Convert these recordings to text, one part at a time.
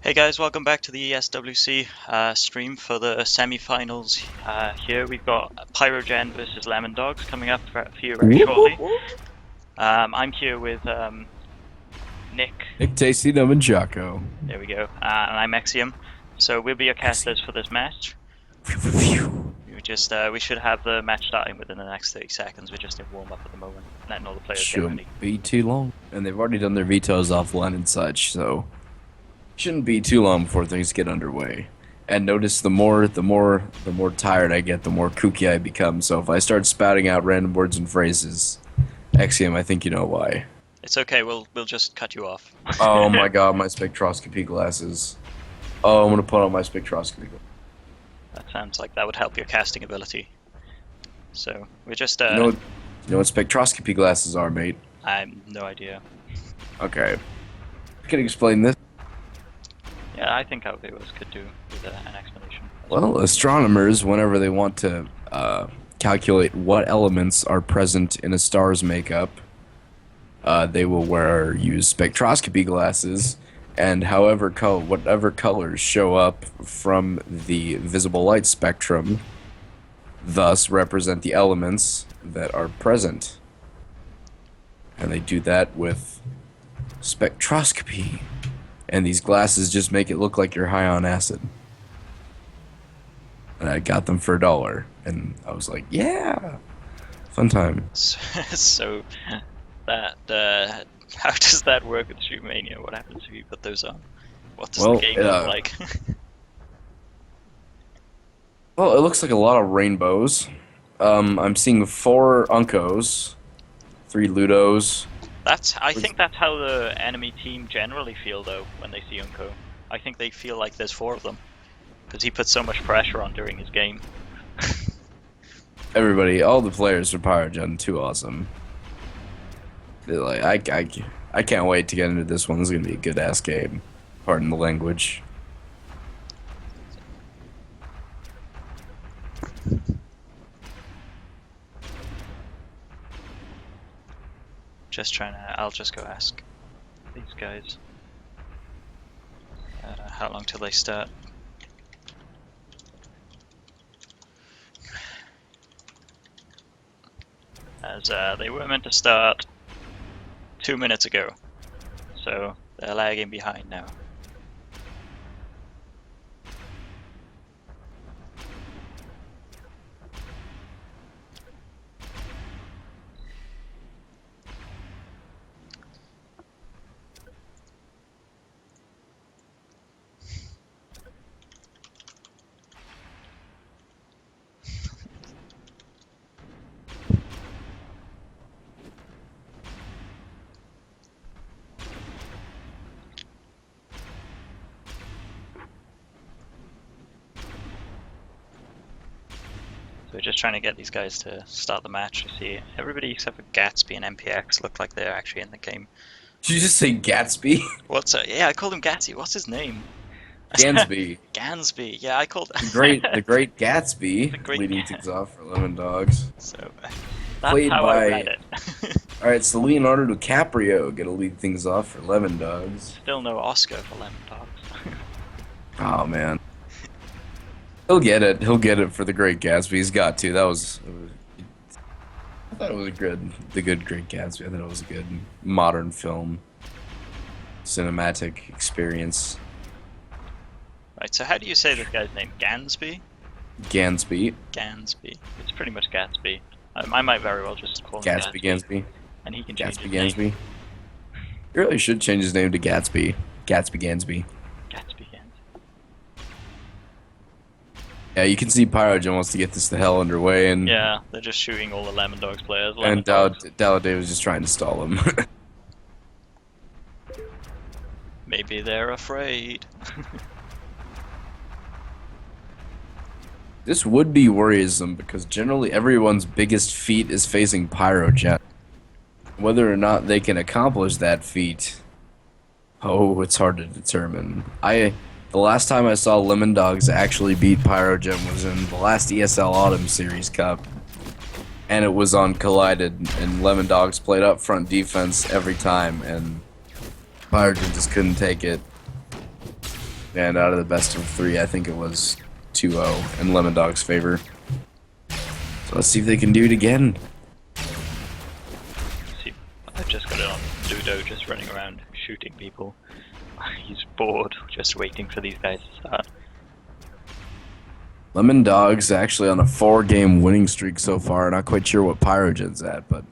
Hey guys, welcome back to the ESWC stream for the semi-finals. Here we've got Pyrogen versus Lemondogs coming up for you very shortly. I'm here with Nick. Nick, Tasty, Nubbinz and Jocko. There we go. And I'm Xeiom. So we'll be your casters for this match. We should have the match starting within the next 30 seconds. We're just in warm-up at the moment, letting all the players get ready. Shouldn't be too long. And they've already done their vetoes offline and such, so shouldn't be too long before things get underway. And notice the more tired I get, the more kooky I become. So if I start spouting out random words and phrases, Xeiom, I think you know why. It's okay. We'll just cut you off. Oh my god, my spectroscopy glasses. Oh, I'm gonna put on my spectroscopy glasses. That sounds like that would help your casting ability. So we're just You know what spectroscopy glasses are, mate? I have no idea. Okay. I can explain this. Yeah, I think our viewers could do with an explanation. Well, astronomers, whenever they want to calculate what elements are present in a star's makeup, they will use spectroscopy glasses, and whatever colors show up from the visible light spectrum, thus represent the elements that are present. And they do that with spectroscopy. And these glasses just make it look like you're high on acid. And I got them for $1, and I was like, yeah, fun time. So that how does that work with Shootmania? What happens if you put those on? What does the game look like? Well, it looks like a lot of rainbows. I'm seeing 4 Uncos, 3 Ludos. I think that's how the enemy team generally feel though when they see Unko. I think they feel like there's 4 of them because he puts so much pressure on during his game. Everybody, all the players for Pyrogen, too awesome. They're like, I can't wait to get into this one. This is gonna be a good ass game. Pardon the language. I'll just go ask these guys how long till they start. As they were meant to start 2 minutes ago, so they're lagging behind now. We're just trying to get these guys to start the match. You see, everybody except for Gatsby and MPX look like they're actually in the game. Did you just say Gatsby? Yeah, I called him Gatsby. What's his name? Gansby. Gansby. Yeah, I called the great Gatsby. Leading things off for Lemondogs. So that's played how by. I read it. All right, so Leonardo DiCaprio gonna lead things off for Lemondogs. Still no Oscar for Lemondogs. Oh man. He'll get it. He'll get it for the Great Gatsby. He's got to. I thought it was the good Great Gatsby. I thought it was a good modern film, cinematic experience. Right. So how do you say this guy's name? Gansby. Gansby. Gansby. It's pretty much Gatsby. I might very well just call him Gansby. And he can change his Gansby. name. He really should change his name to Gatsby. Gansby. Gansby. Yeah, you can see Pyrogen wants to get this the hell underway, and yeah, they're just shooting all the Lemondogs players. And Dalladé was just trying to stall him. Maybe they're afraid. This would be worrisome because generally everyone's biggest feat is facing Pyrogen. Whether or not they can accomplish that feat, oh, it's hard to determine. The last time I saw Lemondogs actually beat Pyrogen was in the last ESL Autumn Series Cup. And it was on Collided, and Lemondogs played up front defense every time, and Pyrogen just couldn't take it. And out of the best of 3, I think it was 2-0 in Lemondogs' favor. So let's see if they can do it again. See, I've just got it on Ludo, just running around shooting people. He's bored, just waiting for these guys to start. Lemondogs actually on a 4-game winning streak so far. Not quite sure what Pyrogen's at, but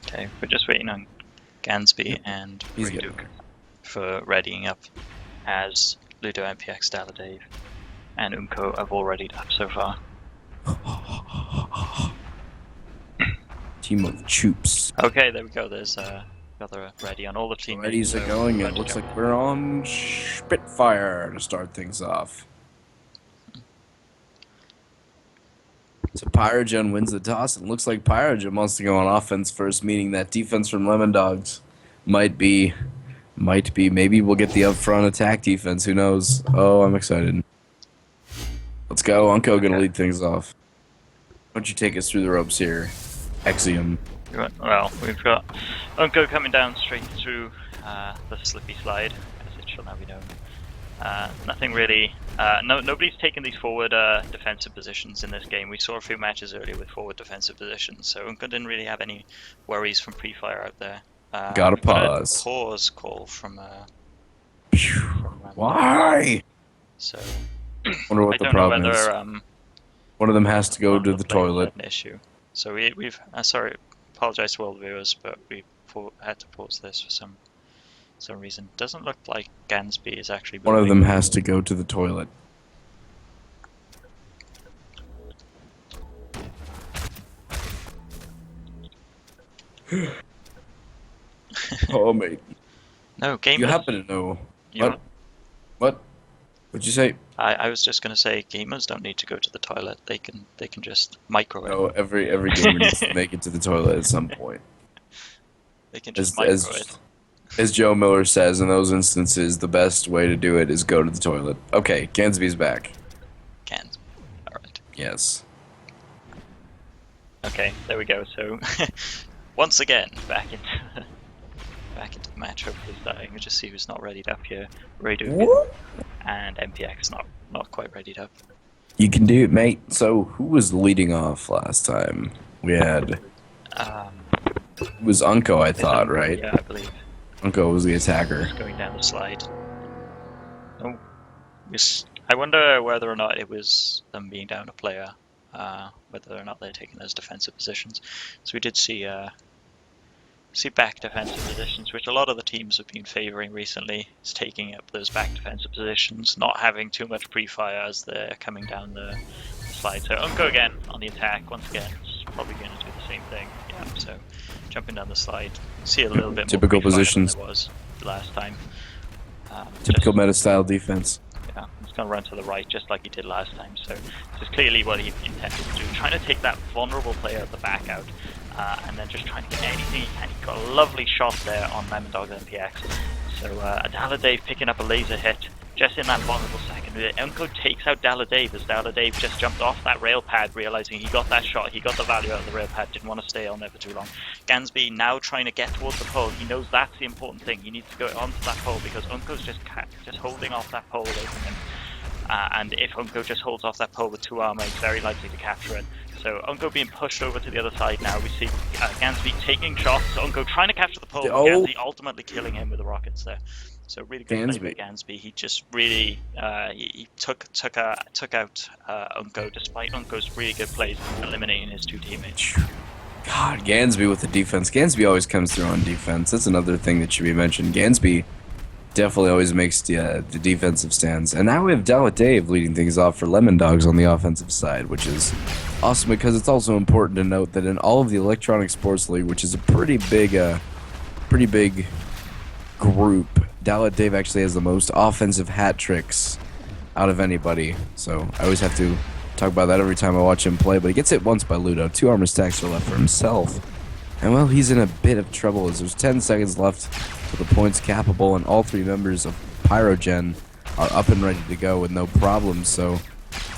Okay, we're just waiting on Gansby and he's Reduke good. for readying up, as Ludo, MPX, Daladave, and Umko have all readied up so far. Team of Choops. Okay, there we go. There's another ready on all the teammates. Readies are going, and it looks like we're on Spitfire to start things off. So Pyrogen wins the toss, and it looks like Pyrogen wants to go on offense first, meaning that defense from Lemondogs might be, maybe we'll get the upfront attack defense, who knows. Oh, I'm excited. Let's go, Unko gonna lead things off. Why don't you take us through the ropes here, Xeiom? Well, we've got Unko coming down straight through the slippy slide, as it shall now be known. Nothing really. Nobody's taken these forward defensive positions in this game. We saw a few matches earlier with forward defensive positions, so Unko didn't really have any worries from pre-fire out there. Gotta We've got a pause. pause call from. Why? So Wonder I what the don't know problem is. whether One of them has to go one to of the players toilet. had an issue. So we've sorry, apologize to all the viewers, but we had to pause this for some reason. Doesn't look like Gansby is actually. One of moving. them has to go to the toilet. Oh, mate. No, gamers. You happen to know. you What? What? What'd you say? I was just gonna say gamers don't need to go to the toilet. They can just micro it. No, every gamer needs to make it to the toilet at some point. They can just micro it. As Joe Miller says, in those instances, the best way to do it is go to the toilet. Okay, Gansby's back. Cans. All right. Yes. Okay, there we go. So once again, back into the match. Hopefully starting. We'll just see who's not readied up here. Reduke and MPX not quite readied up. You can do it, mate. So, who was leading off last time? We had... It was Unko, I thought, right? Yeah, I believe. Unko was the attacker. Just going down the slide. Oh, I wonder whether or not it was them being down a player, whether or not they're taking those defensive positions. So we did see back defensive positions, which a lot of the teams have been favouring recently, is taking up those back defensive positions, not having too much pre-fire as they're coming down the slide. So Unko again on the attack, once again, is probably going to do the same thing. Yeah, so jumping down the slide, see a little bit Typical more pre-fire positions. than there was last time. Typical meta-style defense. Yeah, he's going to run to the right just like he did last time. So this is clearly what he intended to do, trying to take that vulnerable player at the back out. And then just trying to get anything he can. He got a lovely shot there on Lemondogs MPX. So Daladave picking up a laser hit just in that vulnerable second. Unko takes out Daladave as Daladave just jumped off that rail pad, realizing he got that shot, he got the value out of the rail pad, didn't want to stay on there for too long. Gansby now trying to get towards the pole. He knows that's the important thing. He needs to go onto that pole because Unko's just holding off that pole away from him. And if Unko just holds off that pole with 2 armor, he's very likely to capture it. So Unko being pushed over to the other side now. We see Gansby taking shots. Unko trying to capture the pole. Oh. Gansby ultimately killing him with the rockets there. So really good play by Gansby. He just really he took out Unko despite Unko's really good plays eliminating his 2 teammates. God, Gansby with the defense. Gansby always comes through on defense. That's another thing that should be mentioned. Gansby definitely always makes the defensive stands. And now we have Daladave leading things off for Lemondogs on the offensive side, which is awesome because it's also important to note that in all of the Electronic Sports League, which is a pretty big group, Daladave actually has the most offensive hat tricks out of anybody. So I always have to talk about that every time I watch him play. But he gets hit once by Ludo. 2 armor stacks are left for himself. And well, he's in a bit of trouble as there's 10 seconds left to the points capable, and all 3 members of Pyrogen are up and ready to go with no problems. So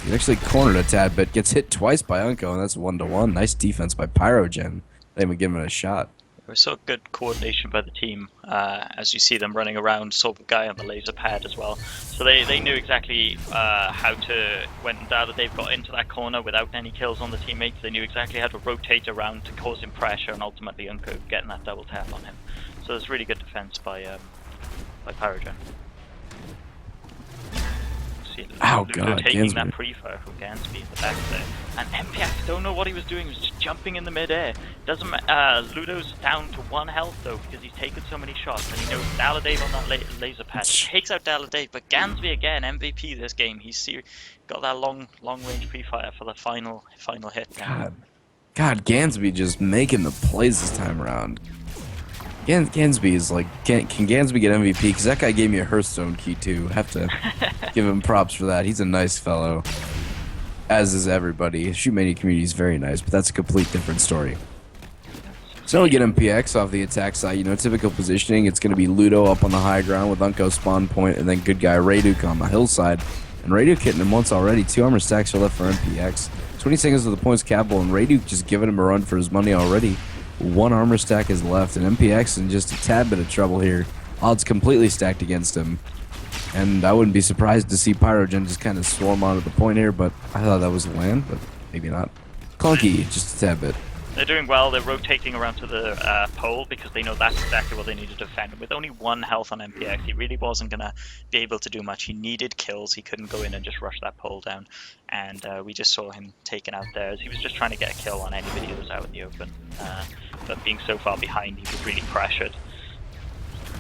he's actually cornered a tad bit, gets hit twice by Unko, and that's 1-1. Nice defense by Pyrogen. They even give him a shot. We saw good coordination by the team, as you see them running around, saw the guy on the laser pad as well. So they knew exactly how to, when Dave got into that corner without any kills on the teammates, they knew exactly how to rotate around to cause him pressure and ultimately Unco getting that double tap on him. So it's really good defense by Pyrogen. Oh Ludo god, taking Gansby. that pre-fire from Gansby in the back there. And MPF, don't know what he was doing, he was just jumping in the mid-air. Doesn't Ludo's down to 1 health though, because he's taken so many shots, and he knows Dave on that laser pad. Takes out Dave, but Gansby again, MVP this game. He's got that long range pre-fire for the final hit. God, Gansby just making the plays this time around. Gansby is like, can Gansby get MVP? Because that guy gave me a Hearthstone key too. Have to give him props for that. He's a nice fellow, as is everybody. Shootmania community is very nice, but that's a complete different story. So we get MPX off the attack side. You know, typical positioning. It's going to be Ludo up on the high ground with Unco spawn point, and then good guy Rayduk on the hillside. And Rayduk hitting him once already. 2 armor stacks are left for MPX. 20 seconds of the points capable, and Rayduk just giving him a run for his money already. 1 armor stack is left, and MPX in just a tad bit of trouble here. Odds completely stacked against him. And I wouldn't be surprised to see Pyrogen just kind of swarm onto the point here, but I thought that was a land, but maybe not. Clunky, just a tad bit. They're doing well. They're rotating around to the pole because they know that's exactly what they need to defend. With only 1 health on MPX, he really wasn't going to be able to do much. He needed kills. He couldn't go in and just rush that pole down. And we just saw him taken out there as he was just trying to get a kill on anybody who was out in the open. But being so far behind, he was really pressured.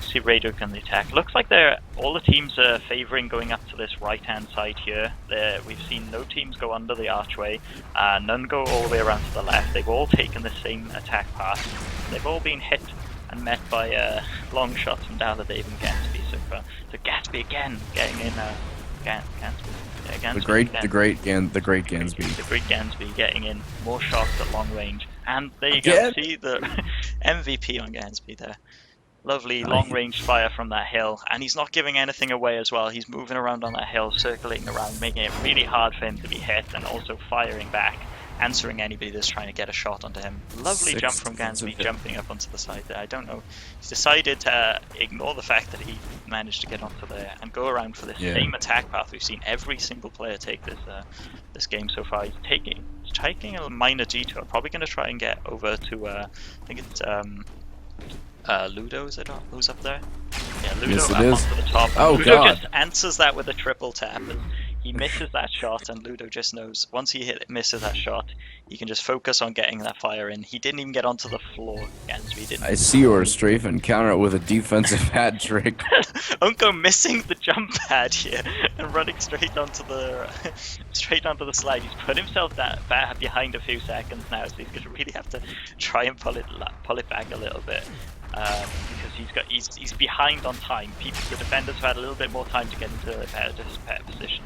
See Rayduk on the attack. Looks like all the teams are favouring going up to this right-hand side here. We've seen no teams go under the archway. None go all the way around to the left. They've all taken the same attack path. They've all been hit and met by long shots from Dave and Gansby so far. So Gansby again getting in. Gansby. Yeah, Gansby The great Gansby. The great Gansby getting in more shots at long range. And there you go. See the MVP on Gansby there. Lovely long-range fire from that hill, and he's not giving anything away as well. He's moving around on that hill, circulating around, making it really hard for him to be hit, and also firing back, answering anybody that's trying to get a shot onto him. Lovely jump from Gansby, jumping up onto the side there. I don't know. He's decided to ignore the fact that he managed to get onto there and go around for the same attack path we've seen every single player take this game so far. He's taking a minor detour. Probably going to try and get over to I think it's Ludo, is it who's up there? Yeah, Ludo yes, up onto the top. Oh, Ludo God. just answers that with a triple tap, and he misses that shot, and Ludo just knows once he misses that shot, he can just focus on getting that fire in. He didn't even get onto the floor. Gansby didn't. I see your strafe and counter it with a defensive hat trick. Unco missing the jump pad here and running straight onto the slide. He's put himself back behind a few seconds now, so he's going to really have to try and pull it back a little bit. Because he's behind on time. The defenders have had a little bit more time to get into their better positions,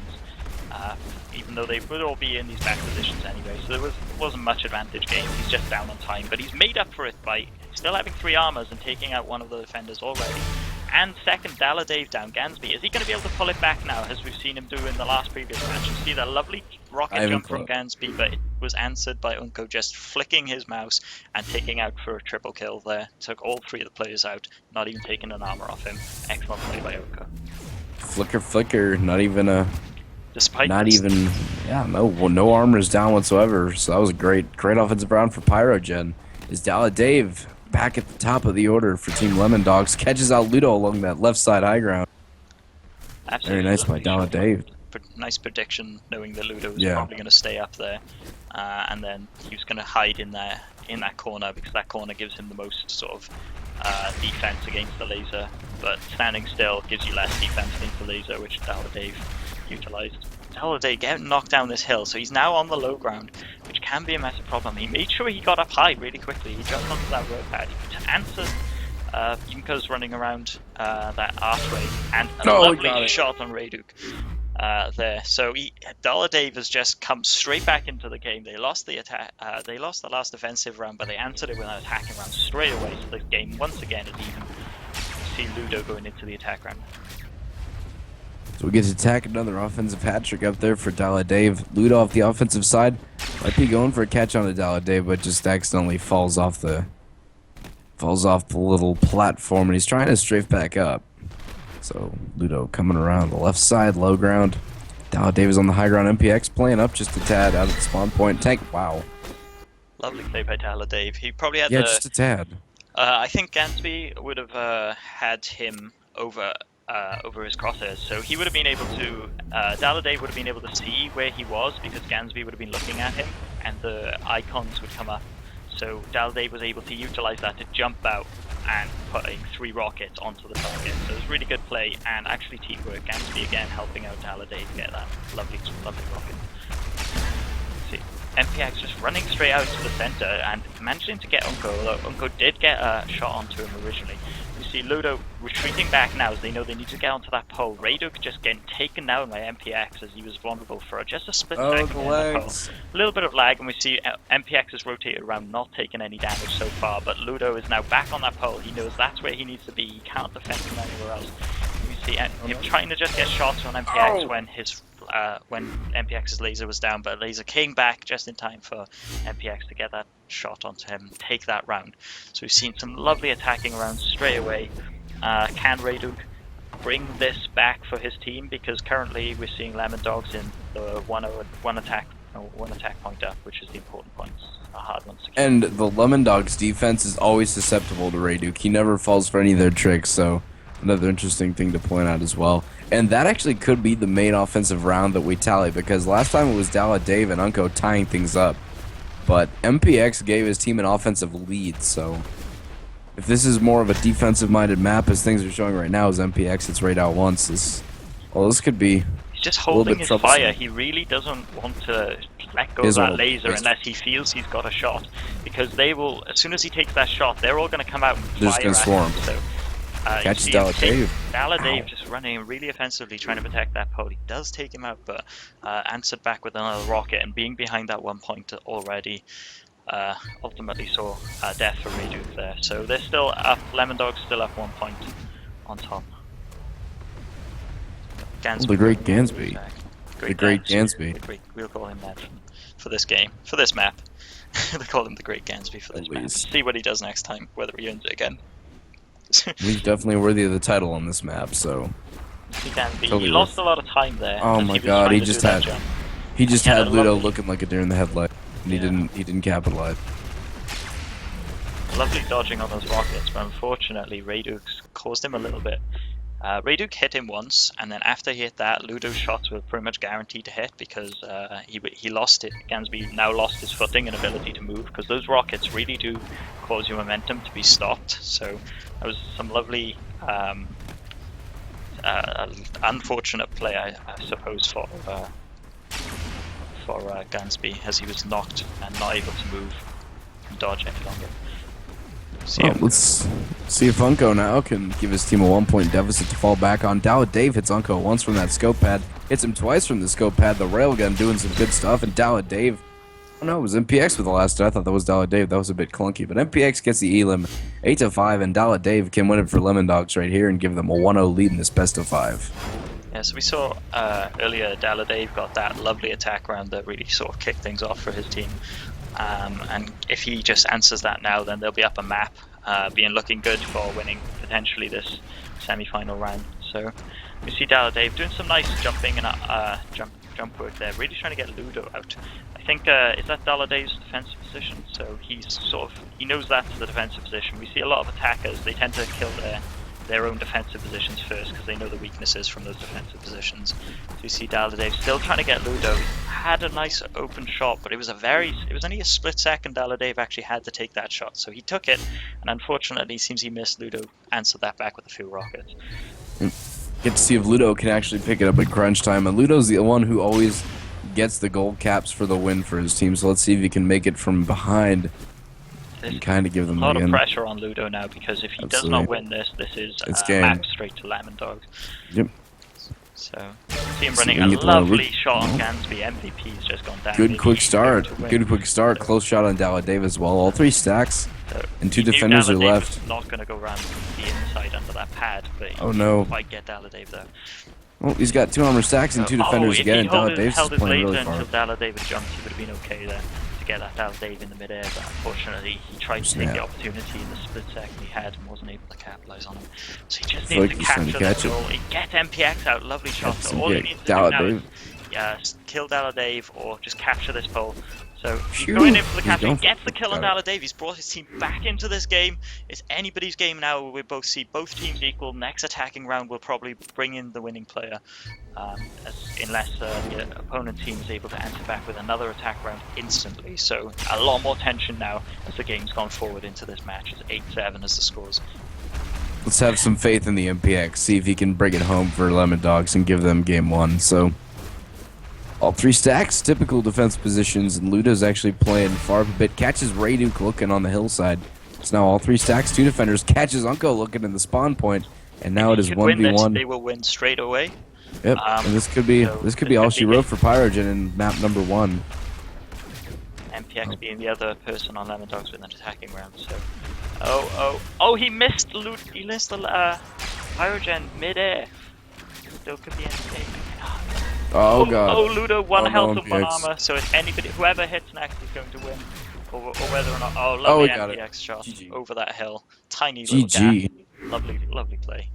even though they would all be in these back positions anyway. So there wasn't much advantage gained. He's just down on time, but he's made up for it by still having 3 armors and taking out one of the defenders already. And second, Dave down. Gansby, is he going to be able to pull it back now, as we've seen him do in the last previous match? You see that lovely rocket jump from Gansby, but it was answered by Unco just flicking his mouse and taking out for a triple kill there. Took all 3 of the players out, not even taking an armor off him. Excellent play by Unco. Flicker, not even a... Despite no armors down whatsoever. So that was a great offensive round for Pyrogen. Is Dave back at the top of the order for Team Lemondogs, catches out Ludo along that left side high ground. Absolutely. Very nice by Dave. Nice prediction, knowing that Ludo was probably going to stay up there, and then he was going to hide in that corner, because that corner gives him the most sort of defense against the laser. But standing still gives you less defense against the laser, which Dave utilized. Dave getting knocked down this hill, so he's now on the low ground, which can be a massive problem. He made sure he got up high really quickly. He jumped onto that road pad. He answered Yunko's running around that archway, and a lovely shot on Rayduk there. So Dave has just come straight back into the game. They lost the attack. They lost the last defensive round, but they answered it with an attacking round straight away. So the game once again is even. You see Ludo going into the attack round. So we get to attack another offensive hat trick up there for Dave. Ludo off the offensive side might be going for a catch on the Dave, but just accidentally falls off the Falls off the little platform, and he's trying to strafe back up. So Ludo coming around the left side, low ground. Dallas Dave is on the high ground. MPX playing up just a tad out of the spawn point. Tank, wow. Lovely play by Dallas Dave. He probably had just a tad. I think Gansby would have had him over his crosshairs, so he would have been able to. Dallas Dave would have been able to see where he was because Gansby would have been looking at him, and the icons would come up. So Dallas Dave was able to utilize that to jump out and putting 3 rockets onto the target. So it was really good play and actually teamwork. Gansby again helping out Dallas Dave get that lovely rocket. See, MPX just running straight out to the center and managing to get Unko, although Unko did get a shot onto him originally. You see Ludo retreating back now as they know they need to get onto that pole. Rayduk just getting taken down by MPX as he was vulnerable for just a split second. The legs. A little bit of lag, and we see MPX has rotated around, not taking any damage so far, but Ludo is now back on that pole. He knows that's where he needs to be. He can't defend from anywhere else. We see him trying to just get shots on MPX when MPX's laser was down, but laser came back just in time for MPX to get that shot onto him, take that round. So we've seen some lovely attacking rounds straight away. Can Rayduk bring this back for his team? Because currently we're seeing Lemondogs in the one attack point up, which is the important points. A hard one to keep. And the Lemondogs defense is always susceptible to Rayduk. He never falls for any of their tricks, so another interesting thing to point out as well. And that actually could be the main offensive round that we tally, because last time it was Dallas Dave and Unko tying things up. But MPX gave his team an offensive lead, so if this is more of a defensive-minded map as things are showing right now, as MPX hits right out once, this could be he's just holding his fire. He really doesn't want to let go of that laser unless he feels he's got a shot, because they will, as soon as he takes that shot, they're all going to come out and they're fire just gonna at swarm. him. So, catches Dallas Dave. Dallas Dave just running really offensively, trying to protect that pole. He does take him out, but answered back with another rocket, and being behind that 1 point already ultimately saw death for Rayduk there. So they're still up. Lemondogs still up 1 point on top. Gansby, the great Gansby. The great Gansby. We'll call him that for this game, for this map. They call him the great Gansby for this map. See what he does next time, whether he earns it again. He's definitely worthy of the title on this map, so he can be. Totally he lost a lot of time there. Oh my god, he just had Ludo looking like a deer in the headlight, and he didn't capitalize. Lovely dodging on those rockets, but unfortunately Rayduk caused him a little bit. Rayduk hit him once, and then after he hit that, Ludo's shots were pretty much guaranteed to hit because he lost it. Gansby now lost his footing and ability to move, because those rockets really do cause your momentum to be stopped. So that was some lovely unfortunate play, I suppose, for Gansby, as he was knocked and not able to move and dodge any longer. Let's see if Unko now can give his team a 1 point deficit to fall back on. Dallas Dave hits Unko once from that scope pad, hits him twice from the scope pad. The railgun doing some good stuff, and Dallas Dave, oh no, it was MPX with the last hit. I thought that was Dallas Dave. That was a bit clunky, but MPX gets the elim 8-5, and Dallas Dave can win it for Lemondogs right here and give them a 1-0 lead in this best of 5. Yeah, so we saw earlier Dallas Dave got that lovely attack round that really sort of kicked things off for his team. And if he just answers that now, then they'll be up a map, looking good for winning potentially this semi-final round. So we see Dallas Dave doing some nice jumping and jump work there, really trying to get Ludo out. I think is that Dallas Dave's defensive position, so he knows that's the defensive position. We see a lot of attackers, they tend to kill their own defensive positions first because they know the weaknesses from those defensive positions. So you see Dallas Dave still trying to get Ludo. Had a nice open shot, but it was only a split second Dallas Dave actually had to take that shot. So he took it, and unfortunately it seems he missed. Ludo answered that back with a few rockets. Get to see if Ludo can actually pick it up at crunch time, and Ludo's the one who always gets the gold caps for the win for his team, so let's see if he can make it from behind. And kind of give them a lot of pressure on Ludo now, because if he does not win this is map straight to Lemondogs. Yep. So see him running a lovely shot on Gansby. MVP's just gone down. Good quick start. Good quick start. Close shot on Dallas Dave as well. All 3 stacks. So and 2 defenders are left. Not going to go around the inside under that pad, but oh no! Might get Dallas Dave though. Well, he's got 2 armor stacks and 2 defenders again, and Dallas Dave's is playing really far. Until Dallas Dave jumped, he would have been okay there. get that Dave in the midair, but unfortunately he tried to take the opportunity in the split second he had and wasn't able to capitalize on it. So he just needs to capture that goal. He get MPX out, lovely shot. So all he needs to do now is kill Dave or just capture this pole. So he's going in for the capture, he gets the kill on Dave, he's brought his team back into this game. It's anybody's game now, we both see both teams equal. Next attacking round will probably bring in the winning player, unless the opponent team is able to answer back with another attack round instantly. So a lot more tension now as the game's gone forward into this match. It's 8-7 as the scores. Let's have some faith in the MPX, see if he can bring it home for Lemondogs and give them game one. So all three stacks, typical defense positions, and Ludo's actually playing far up a bit. Catches Rayduk looking on the hillside. It's now all three stacks, two defenders. Catches Unko looking in the spawn point, and now it is 1v1. They will win straight away. Yep, and this could be all she wrote for Pyrogen in map number 1. MPX being the other person on Lemondogs with an attacking round. So, he missed he missed the Pyrogen mid-air. Still could be anything. Oh god. Oh, Ludo, one health and one armor, so if anybody, whoever hits next is going to win. Or whether or not, lovely MPX shot GG. Over that hill. Tiny little gap. Lovely play.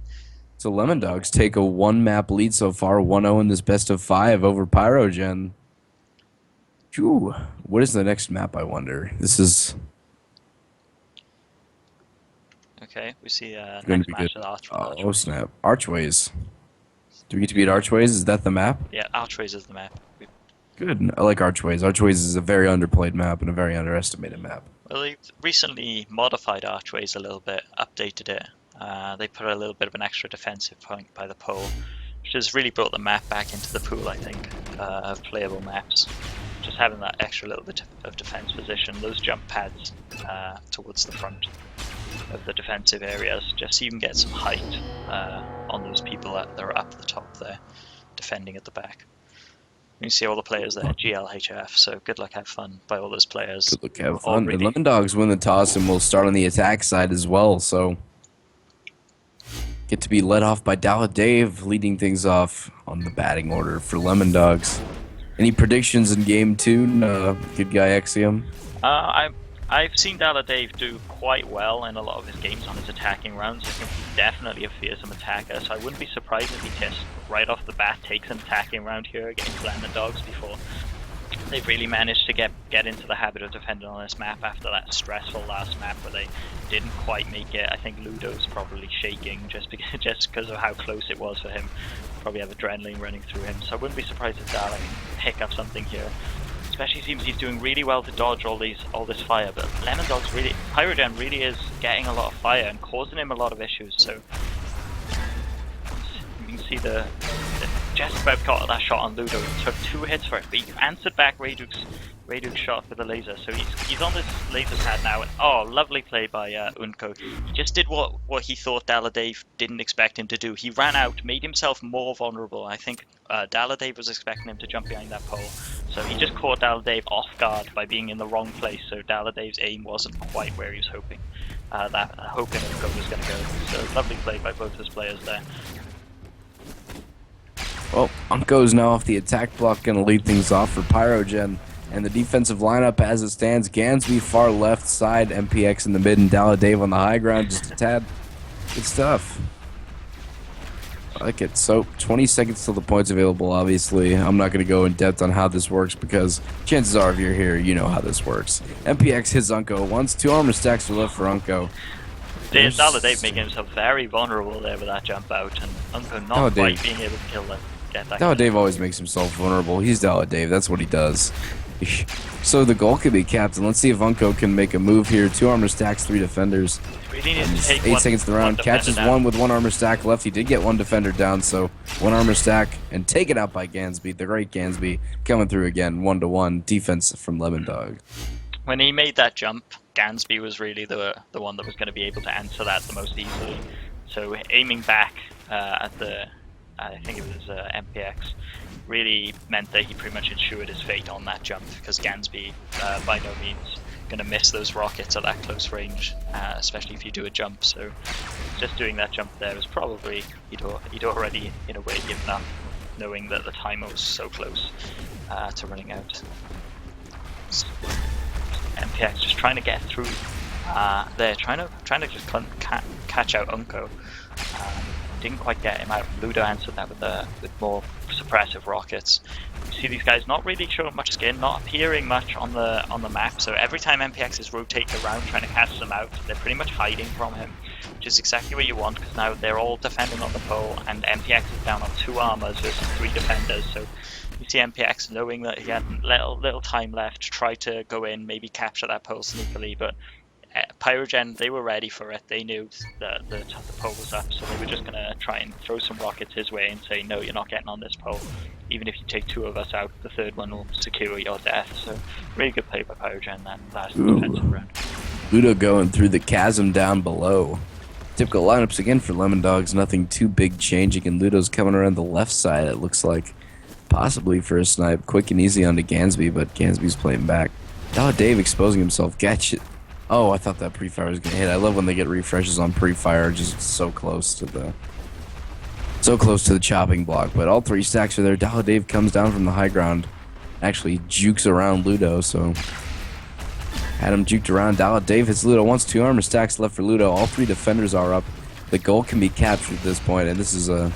So Lemondogs take a 1-map lead so far, 1-0 in this best of 5 over Pyrogen. Phew. What is the next map, I wonder? This is... Okay, we see next match with Archways. Oh snap. Archways. Do we get to beat Archways? Is that the map? Yeah, Archways is the map. Good. I like Archways. Archways is a very underplayed map and a very underestimated map. Well, they recently modified Archways a little bit, updated it. They put a little bit of an extra defensive point by the pole, which has really brought the map back into the pool, I think, of playable maps. Just having that extra little bit of defense position, those jump pads towards the front of the defensive areas, just so you can get some height on those people that are up the top there, defending at the back. You see all the players there, GLHF, so good luck, have fun by all those players. Good luck, have fun. And Lemondogs win the toss and will start on the attack side as well, so get to be led off by Dave, leading things off on the batting order for Lemondogs. Any predictions in game 2, good guy Xeiom? I've seen Dave do quite well in a lot of his games on his attacking rounds. I think he's definitely a fearsome attacker, so I wouldn't be surprised if he just right off the bat takes an attacking round here against Lemondogs before they've really managed to get into the habit of defending on this map after that stressful last map where they didn't quite make it. I think Ludo's probably shaking just because of how close it was for him. Probably have adrenaline running through him, so I wouldn't be surprised if Dala can pick up something here. Especially seems he's doing really well to dodge all this fire, but Pyrogen really is getting a lot of fire and causing him a lot of issues. So you can see the just about got that shot on Ludo. It took 2 hits for it, but he answered back Rayduk's shot with the laser. So he's on this laser pad now. And, lovely play by Unko. He just did what he thought Dave didn't expect him to do. He ran out, made himself more vulnerable. I think Dave was expecting him to jump behind that pole. So he just caught Dave off guard by being in the wrong place. So Dave's aim wasn't quite where he was hoping. Hoping Unko was going to go. So lovely play by both his players there. Well, Unko's now off the attack block, going to lead things off for Pyrogen. And the defensive lineup as it stands, Gansby far left side, MPX in the mid, and Dave on the high ground, just a tad. Good stuff. I like it. So, 20 seconds till the points available, obviously. I'm not going to go in depth on how this works because chances are if you're here, you know how this works. MPX hits Unko once, 2 armor stacks are left for Unko. Dave making himself very vulnerable there with that jump out, and Unko not quite being able to kill that. Dave always makes himself vulnerable. He's Dave, that's what he does. So the goal could be captain. Let's see if Unko can make a move here. 2 armor stacks, 3 defenders. Really needs to take 8 seconds in the round. Catches one with 1 armor stack left. He did get 1 defender down, so 1 armor stack and taken out by Gansby. The great Gansby coming through again, 1-1 defense from Lemondogs. When he made that jump, Gansby was really the one that was going to be able to answer that the most easily. So aiming back at I think it was MPX, really meant that he pretty much ensured his fate on that jump because Gansby by no means going to miss those rockets at that close range, especially if you do a jump. So just doing that jump there was probably he'd already in a way given up, knowing that the timer was so close to running out. MPX just trying to get through. They're trying to just catch out Unko. Didn't quite get him out. Ludo answered that with more suppressive rockets. You see these guys not really showing much skin, not appearing much on the map. So every time MPX is rotating around trying to catch them out, they're pretty much hiding from him, which is exactly what you want, because now they're all defending on the pole, and MPX is down on 2 armors versus 3 defenders. So you see MPX knowing that he had little time left to try to go in, maybe capture that pole sneakily, but Pyrogen, they were ready for it. They knew that the pole was up, so they were just going to try and throw some rockets his way and say, no, you're not getting on this pole. Even if you take 2 of us out, the 3rd one will secure your death. So really good play by Pyrogen that last defensive round. Ludo going through the chasm down below. Typical lineups again for Lemondogs, nothing too big changing, and Ludo's coming around the left side, it looks like. Possibly for a snipe. Quick and easy onto Gansby, but Gansby's playing back. Oh, Dave exposing himself. Catch it. Oh, I thought that pre-fire was gonna hit. I love when they get refreshes on pre-fire, just so close to the chopping block. But all 3 stacks are there. Dollar Dave comes down from the high ground, actually jukes around Ludo. So had him juked around. Dollar Dave hits Ludo once. 2 armor stacks left for Ludo. All 3 defenders are up. The goal can be captured at this point, and this is a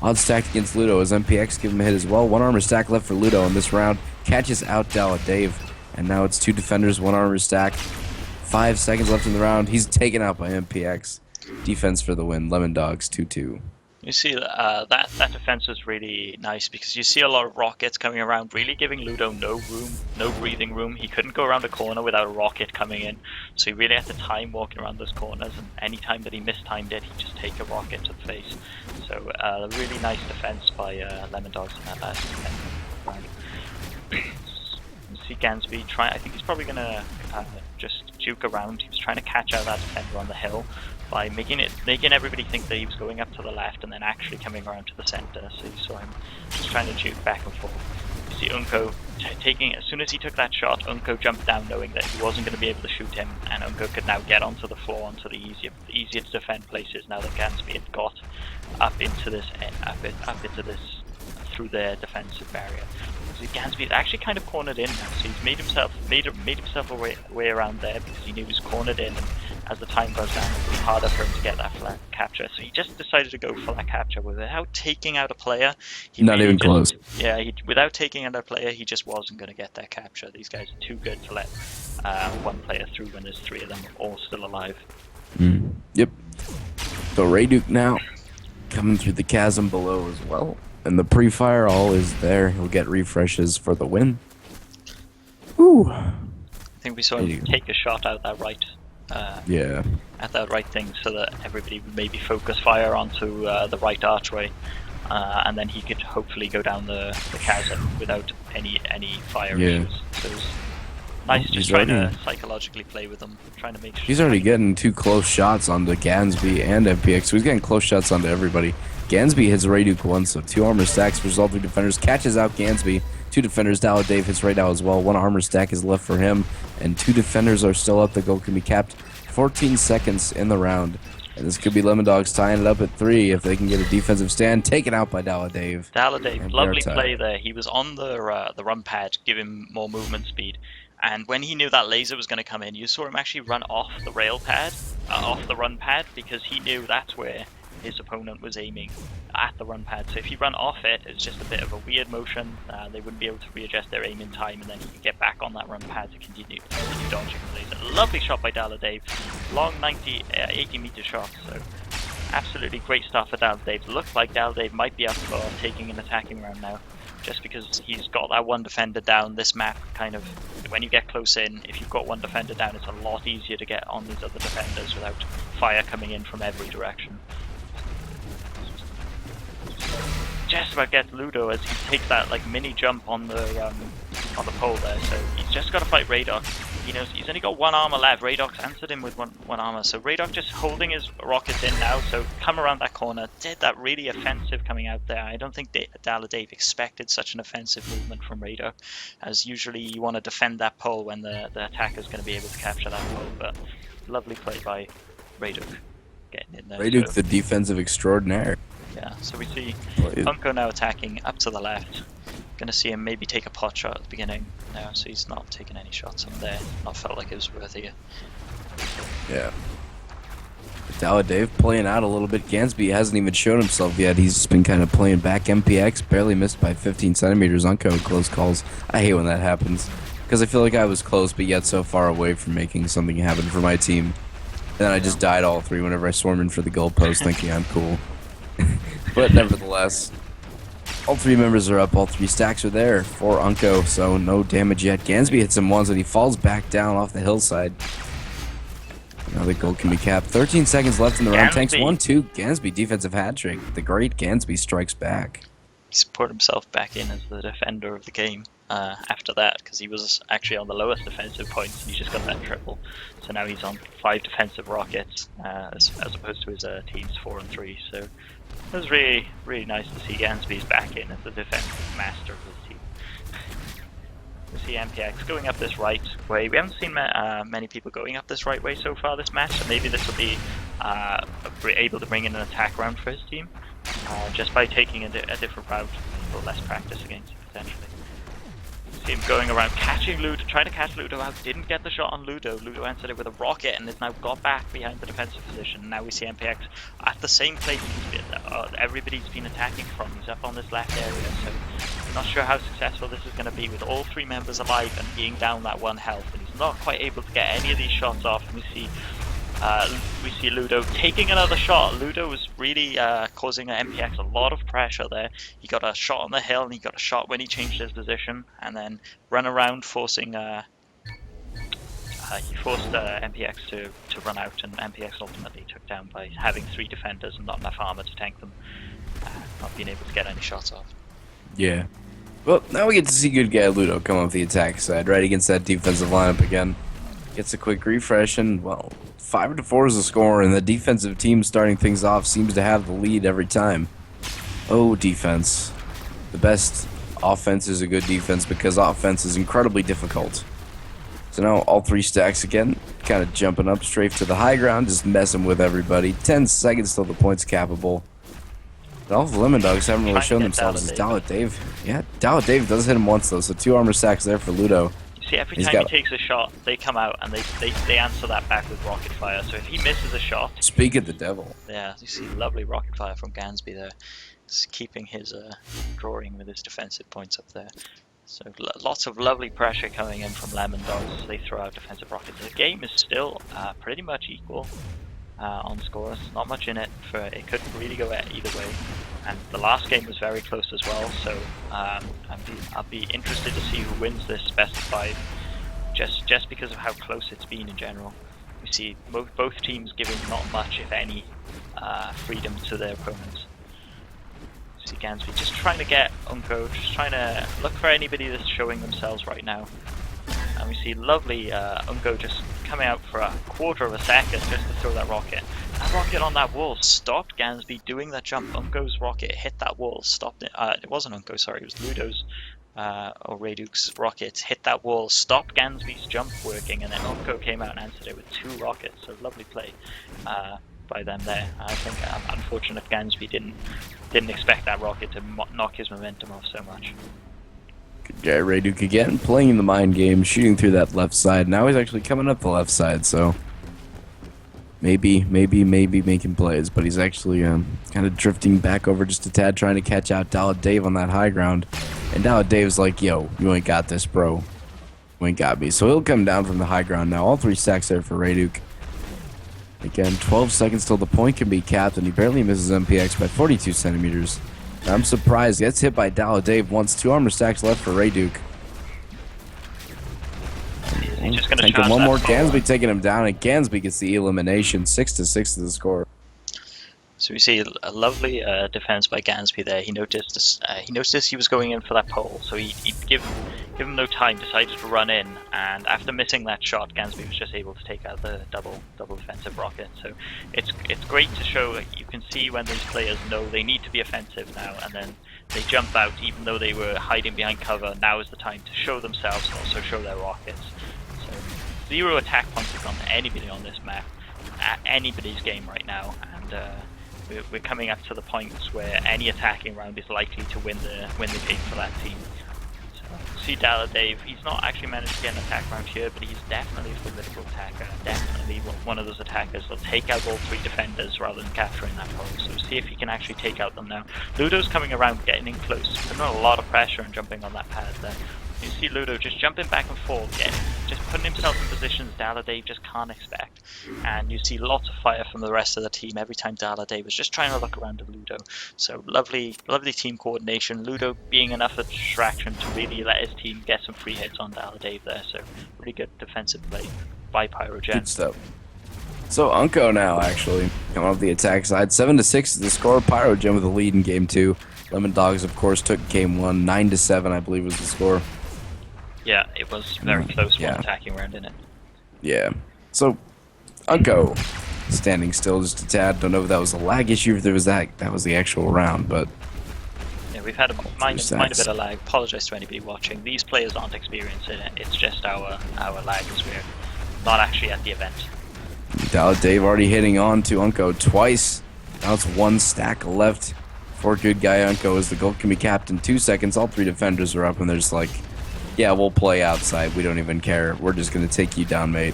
odd stacked against Ludo as MPX give him a hit as well. 1 armor stack left for Ludo in this round. Catches out Dollar Dave, and now it's 2 defenders, 1 armor stack. 5 seconds left in the round. He's taken out by MPX. Defense for the win. Lemondogs 2-2. You see that defense was really nice, because you see a lot of rockets coming around, really giving Ludo no room, no breathing room. He couldn't go around a corner without a rocket coming in, so he really had to time walking around those corners, and any time that he mistimed it, he'd just take a rocket to the face. So really nice defense by Lemondogs in that last defensive round. You see Gansby try. I think he's probably gonna just juke around. He was trying to catch out that defender on the hill by making everybody think that he was going up to the left and then actually coming around to the center. So you saw him just trying to juke back and forth. You see Unko taking, as soon as he took that shot, Unko jumped down knowing that he wasn't going to be able to shoot him, and Unko could now get onto the floor, onto the easier to defend places now that Gansby had got up into this through their defensive barrier. So Gansby is actually kind of cornered in now, so he's made himself a way around there, because he knew he was cornered in, and as the time goes down, it'll be harder for him to get that flat capture. So he just decided to go for that capture without taking out a player. Not even close. Yeah, without taking out a player, he just wasn't going to get that capture. These guys are too good to let 1 player through when there's 3 of them all still alive. Yep. So Rayduke now coming through the chasm below as well. And the pre-fire all is there. He'll get refreshes for the win. Ooh. I think we saw him take a shot out that right. At that right thing, so that everybody would maybe focus fire onto the right archway, and then he could hopefully go down the chasm without any fire issues. So it was nice just trying to psychologically play with them, trying to make sure. He's already getting 2 close shots onto Gansby and MPX, so he's getting close shots onto everybody. Gansby hits Rayduke once, so 2 armor stacks versus all 3 defenders. Catches out Gansby. 2 defenders. Dollar Dave hits right now as well. 1 armor stack is left for him, and 2 defenders are still up. The goal can be capped. 14 seconds in the round, and this could be Lemondogs tying it up at 3 if they can get a defensive stand. Taken out by Dollar Dave. Dollar Dave, lovely play there. He was on the run pad, give him more movement speed. And when he knew that laser was going to come in, you saw him actually run off the rail pad, off the run pad, because he knew that's where his opponent was aiming, at the run pad. So if you run off it, it's just a bit of a weird motion. They wouldn't be able to readjust their aim in time, and then he could get back on that run pad to continue dodging the laser. Lovely shot by Dollar Dave. Long 80 meter shot. So absolutely great stuff for Dollar Dave. Looks like Dollar Dave might be up for taking an attacking round now, just because he's got that 1 defender down. This map kind of, when you get close in, if you've got 1 defender down, it's a lot easier to get on these other defenders without fire coming in from every direction. Just about gets Ludo as he takes that like mini jump on the pole there. So he's just got to fight Raydock. He knows he's only got 1 armor left. Raydock's answered him with one armor, so Raydock just holding his rockets in now. So come around that corner, did that really offensive coming out there. I don't think Dollar Dave expected such an offensive movement from Raydock, as usually you want to defend that pole when the attacker's going to be able to capture that pole. But lovely play by Raydock getting in there. Raydock, the defensive extraordinaire. Yeah, so we see Unko now attacking up to the left. Gonna see him maybe take a pot shot at the beginning. No, so he's not taking any shots up there. Not felt like it was worth it. Yeah. Dave playing out a little bit. Gansby hasn't even shown himself yet. He's been kind of playing back. MPX barely missed by 15 centimeters. Unco close calls. I hate when that happens because I feel like I was close, but yet so far away from making something happen for my team. And then I just died all three whenever I swarmed in for the goalpost, thinking I'm cool. But nevertheless, all three members are up. All three stacks are there for Unco, so no damage yet. Gansby hits him once and he falls back down off the hillside. Now the goal can be capped. 13 seconds left in the round. Tanks 1-2. Gansby defensive hat trick. The great Gansby strikes back. He's put himself back in as the defender of the game after that, because he was actually on the lowest defensive points and he just got that triple. So now he's on 5 defensive rockets as opposed to his team's 4 and 3. So it was really, really nice to see Gansby's back in as the defensive master of his team. We see MPX going up this right way. We haven't seen many people going up this right way so far this match, so maybe this will be able to bring in an attack round for his team, just by taking a different route for less practice against it, potentially. See him going around catching Ludo, trying to catch Ludo out, didn't get the shot on Ludo. Ludo answered it with a rocket and has now got back behind the defensive position. Now we see MPX at the same place everybody's been attacking from. He's up on this left area, so I'm not sure how successful this is going to be with all 3 members alive and being down that 1 health. And he's not quite able to get any of these shots off. And we see Ludo taking another shot. Ludo was really causing MPX a lot of pressure there. He got a shot on the hill and he got a shot when he changed his position, and then run around forcing he forced MPX to run out, and MPX ultimately took down by having 3 defenders and not enough armor to tank them, not being able to get any shots off. Yeah. Well, now we get to see good guy Ludo come off the attack side, right against that defensive lineup again. Gets a quick refresh, and, well, 5-4 is the score, and the defensive team starting things off seems to have the lead every time. Oh, defense. The best offense is a good defense because offense is incredibly difficult. So now all 3 stacks again, kind of jumping up straight to the high ground, just messing with everybody. 10 seconds till the point's capable. But all the Lemondogs haven't really shown themselves as Dave. Yeah, Dave does hit him once though, so 2 armor stacks there for Ludo. See, every time he takes a shot, they come out and they answer that back with rocket fire. So if he misses a shot... Speak of the devil. Yeah, you see lovely rocket fire from Gansby there. Just keeping his drawing with his defensive points up there. So lots of lovely pressure coming in from Lemondogs as they throw out defensive rockets. The game is still pretty much equal on scores. Not much in it. It could really go either way. And the last game was very close as well, so I'll be interested to see who wins this best of 5, just because of how close it's been in general. We see both teams giving not much, if any, freedom to their opponents. We see Gansby just trying to get Unco, just trying to look for anybody that's showing themselves right now. And we see lovely Unco just coming out for a quarter of a second just to throw that rocket. That rocket on that wall stopped Gansby doing that jump. Unco's rocket hit that wall, stopped it. It wasn't Unco, sorry, it was Ludo's or Raduk's rockets hit that wall, stopped Gansby's jump working, and then Unco came out and answered it with 2 rockets. So lovely play by them there. I think unfortunate Gansby didn't expect that rocket to knock his momentum off so much. Good guy Raduk again, playing the mind game, shooting through that left side. Now he's actually coming up the left side, so maybe making plays, but he's actually kind of drifting back over just a tad, trying to catch out Dave on that high ground. And Dave's like, yo, you ain't got this, bro. You ain't got me. So he'll come down from the high ground now. All 3 stacks there for Raduk. Again, 12 seconds till the point can be capped, and he barely misses MPX by 42 centimeters. I'm surprised. Gets hit by Dave once. 2 armor stacks left for Raduk. He's just gonna taking one more. Gansby taking him down, and Gansby gets the elimination. 6-6 to the score. So we see a lovely defense by Gansby there. He noticed he was going in for that pole, so he give him no time. Decided to run in, and after missing that shot, Gansby was just able to take out the double offensive rocket. So it's great to show. You can see when these players know they need to be offensive now, and then they jump out even though they were hiding behind cover. Now is the time to show themselves and also show their rockets. So 0 attack punches on anybody on this map, anybody's game right now, and we're coming up to the points where any attacking round is likely to win the game for that team. See Dalla Dave, he's not actually managed to get an attack round here, but he's definitely a formidable attacker. Definitely one of those attackers that'll take out all 3 defenders rather than capturing that pole. So see if he can actually take out them now. Ludo's coming around, getting in close, putting on a lot of pressure and jumping on that pad there. You see Ludo just jumping back and forth, just putting himself in positions Dalla Dave just can't expect. And you see lots of fire from the rest of the team every time Dalla Dave was just trying to look around at Ludo. So lovely team coordination. Ludo being enough of a distraction to really let his team get some free hits on Dalla Dave there. So really good defensive play by Pyrogen. Good stuff. So Unco now actually coming off the attack side. 7-6 is the score. Pyrogen with the lead in game 2. Lemondogs of course took game 1. 9-7 I believe was the score. Yeah, it was very close one attacking round in it. Yeah. So, Unco standing still just a tad. Don't know if that was a lag issue, if there was that was the actual round, but yeah, we've had a minor bit of lag. Apologize to anybody watching. These players aren't experiencing it. It's just our lag as we're not actually at the event. Dalla Dave already hitting on to Unco twice. Now it's 1 stack left for good guy Unco as the goal can be capped in 2 seconds. All 3 defenders are up and there's like, yeah, we'll play outside. We don't even care. We're just going to take you down, mate.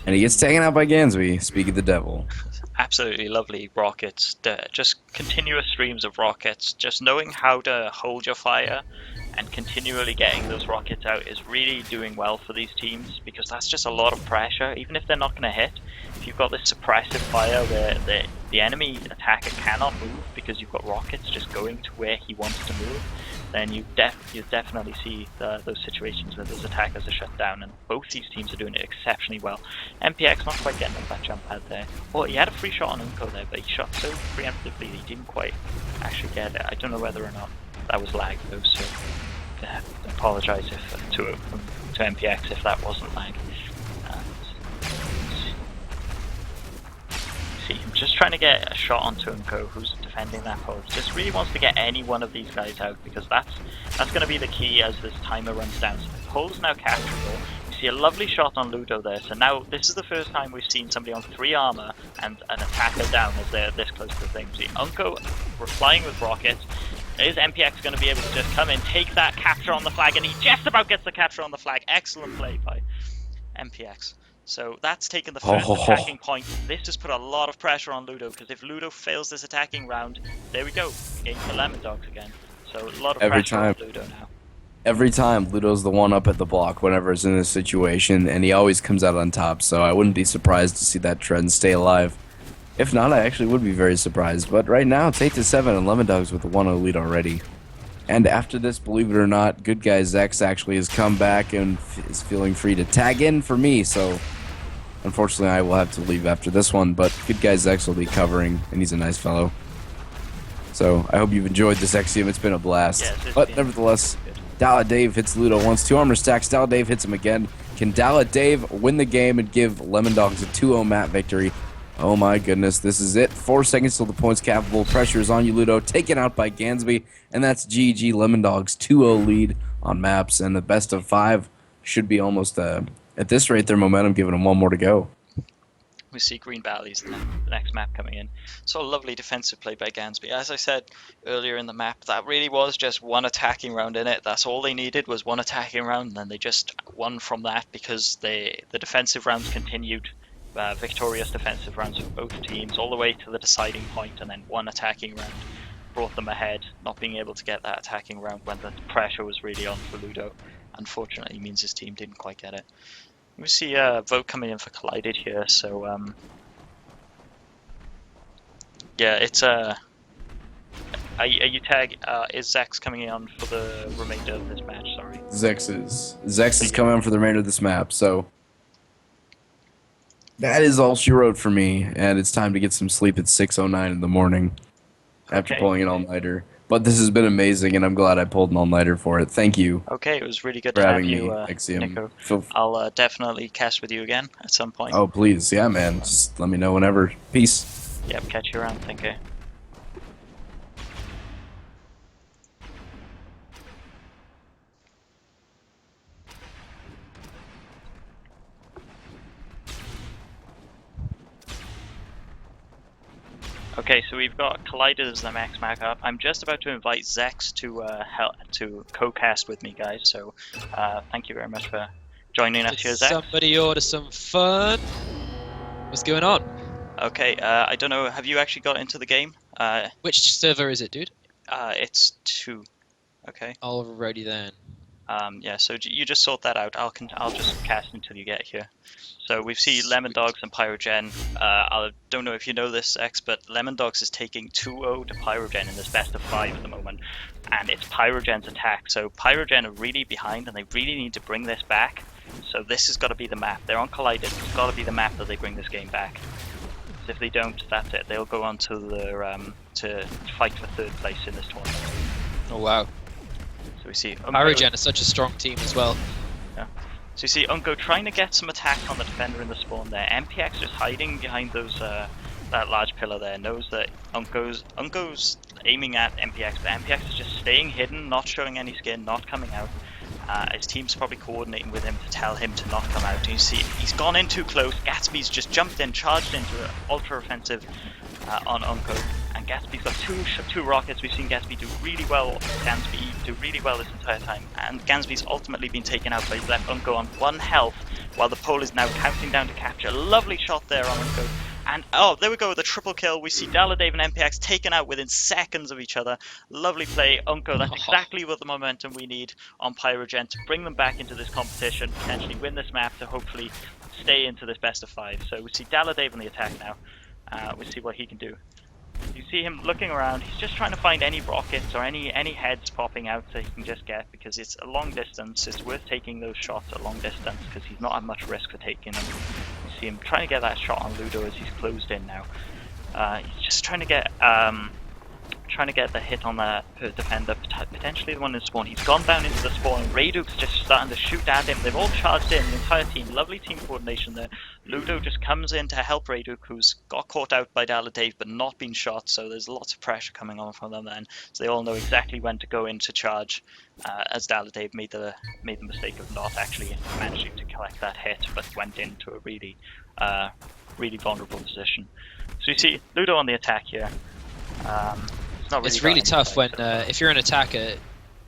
And he gets taken out by Gansby. Speak of the devil. Absolutely lovely rockets. Just continuous streams of rockets. Just knowing how to hold your fire and continually getting those rockets out is really doing well for these teams, because that's just a lot of pressure. Even if they're not going to hit, if you've got this suppressive fire where the enemy attacker cannot move because you've got rockets just going to where he wants to move, then you definitely see those situations where those attackers are shut down, and both these teams are doing it exceptionally well. MPX not quite getting up that jump pad there. Well, he had a free shot on Unco there, but he shot so preemptively he didn't quite actually get it. I don't know whether or not that was lag though, so I apologise to MPX if that wasn't lag. I'm just trying to get a shot on Unco, who's defending that pole. Just really wants to get any one of these guys out, because that's going to be the key as this timer runs down. So the pole's now capturable. You see a lovely shot on Ludo there. So now this is the first time we've seen somebody on 3 armor and an attacker down as they're this close to the thing. See Unco flying with rockets. Is MPX going to be able to just come in, take that capture on the flag, and he just about gets the capture on the flag. Excellent play by MPX. So that's taken the first attacking point. This has put a lot of pressure on Ludo, because if Ludo fails this attacking round, there we go, game for Lemondogs again. So a lot of pressure on Ludo now. Every time, Ludo's the one up at the block whenever it's in this situation, and he always comes out on top, so I wouldn't be surprised to see that trend stay alive. If not, I actually would be very surprised, but right now it's 8-7 and Lemondogs with a 1-0 lead already. And after this, believe it or not, good guy Zechs actually has come back and is feeling free to tag in for me, so unfortunately I will have to leave after this one, but good guy Zechs will be covering, and he's a nice fellow. So I hope you've enjoyed this Xeiom. It's been a blast. Yeah, but nevertheless, Dalla Dave hits Ludo once, 2 armor stacks. Dalla Dave hits him again. Can Dalla Dave win the game and give Lemondogs a 2-0 map victory? Oh my goodness, this is it. 4 seconds till the point's capable. Pressure is on you, Ludo. Taken out by Gansby, and that's GG Lemondogs 2-0 lead on maps, and the best of 5 should be almost, at this rate, their momentum giving them 1 more to go. We see Green Valley's the next map coming in. So lovely defensive play by Gansby. As I said earlier in the map, that really was just 1 attacking round in it. That's all they needed, was 1 attacking round, and then they just won from that, because the defensive rounds continued. Victorious defensive rounds for both teams all the way to the deciding point, and then 1 attacking round brought them ahead. Not being able to get that attacking round when the pressure was really on for Ludo, unfortunately, means his team didn't quite get it. We see a vote coming in for Collided here, so yeah, it's are you tag is Zechs coming in for the remainder of this match? Sorry, Zechs is coming on for the remainder of this map, so that is all she wrote for me, and it's time to get some sleep at 6:09 in the morning after pulling an all-nighter. But this has been amazing, and I'm glad I pulled an all-nighter for it. Thank you. Okay, it was really good to have you, Xeiom. Nico. I'll definitely cast with you again at some point. Oh, please. Yeah, man. Just let me know whenever. Peace. Yep, catch you around. Thank you. Okay, so we've got Collider as the max up. I'm just about to invite Zechs to help to co-cast with me, guys. So thank you very much for joining us here, Zechs. Somebody order some fun. What's going on? Okay, I don't know. Have you actually got into the game? Which server is it, dude? It's 2. Okay. Alrighty then. Yeah. So you just sort that out. I'll just cast until you get here. So we see Lemondogs and Pyrogen. I don't know if you know this, X, but Lemondogs is taking 2-0 to Pyrogen in this best of 5 at the moment, and it's Pyrogen's attack. So Pyrogen are really behind, and they really need to bring this back. So this has got to be the map. They're on Collider. It's got to be the map that they bring this game back. If they don't, that's it. They'll go on to the to fight for 3rd place in this tournament. Oh wow. So we see Pyrogen is such a strong team as well. Yeah. So you see Unko trying to get some attack on the defender in the spawn there. MPX just hiding behind those that large pillar there. Knows that Unko's aiming at MPX, but MPX is just staying hidden, not showing any skin, not coming out. His team's probably coordinating with him to tell him to not come out. And you see he's gone in too close. Gatsby's just jumped in, charged into an ultra offensive on Unko. And Gatsby's got two rockets. We've seen Gatsby do really well, Gansby do really well this entire time. And Gansby's ultimately been taken out, but he's left Unko on 1 health, while the pole is now counting down to capture. Lovely shot there on Unko. And oh, there we go, the triple kill. We see Daladave and MPX taken out within seconds of each other. Lovely play, Unko. That's exactly what the momentum we need on Pyrogen to bring them back into this competition, potentially win this map to hopefully stay into this best of 5. So we see Daladave on the attack now. We'll see what he can do. You see him looking around. He's just trying to find any rockets or any heads popping out that he can just get, because it's a long distance. It's worth taking those shots at long distance because he's not at much risk for taking them. You see him trying to get that shot on Ludo as he's closed in now. He's just trying to get the hit on the defender, potentially the one in spawn. He's gone down into the spawn. Rayduk's just starting to shoot at him. They've all charged in, the entire team. Lovely team coordination there. Ludo just comes in to help Rayduk, who's got caught out by Daladave but not been shot, so there's lots of pressure coming on from them then. So they all know exactly when to go in to charge, as Daladave made the mistake of not actually managing to collect that hit, but went into a really vulnerable position. So you see Ludo on the attack here. It's really tough when, if you're an attacker,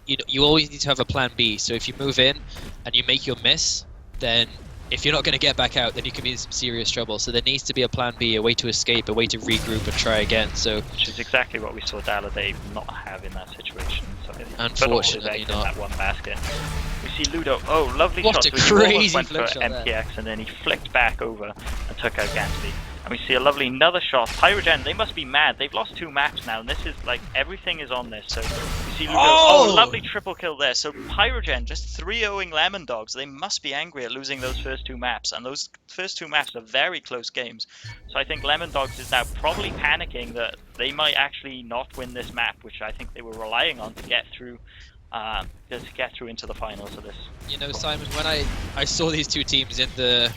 you always need to have a plan B. So if you move in and you make your miss, then if you're not going to get back out, then you can be in some serious trouble. So there needs to be a plan B, a way to escape, a way to regroup and try again. So which is exactly what we saw Daladave not have in that situation. So unfortunately not. In that one basket. We see Ludo. Oh, lovely shot. What a so crazy went flip for shot MPX there. And then he flicked back over and took out Gansby. And we see a lovely another shot. Pyrogen, they must be mad. They've lost 2 maps now, and this is like everything is on this. So we see Ludo. Oh, lovely triple kill there. So Pyrogen just 3-0ing Lemondogs. They must be angry at losing those first 2 maps, and those first 2 maps are very close games. So I think Lemondogs is now probably panicking that they might actually not win this map, which I think they were relying on to get through. Into the finals of this. You know, Simon, when I saw these 2 teams in the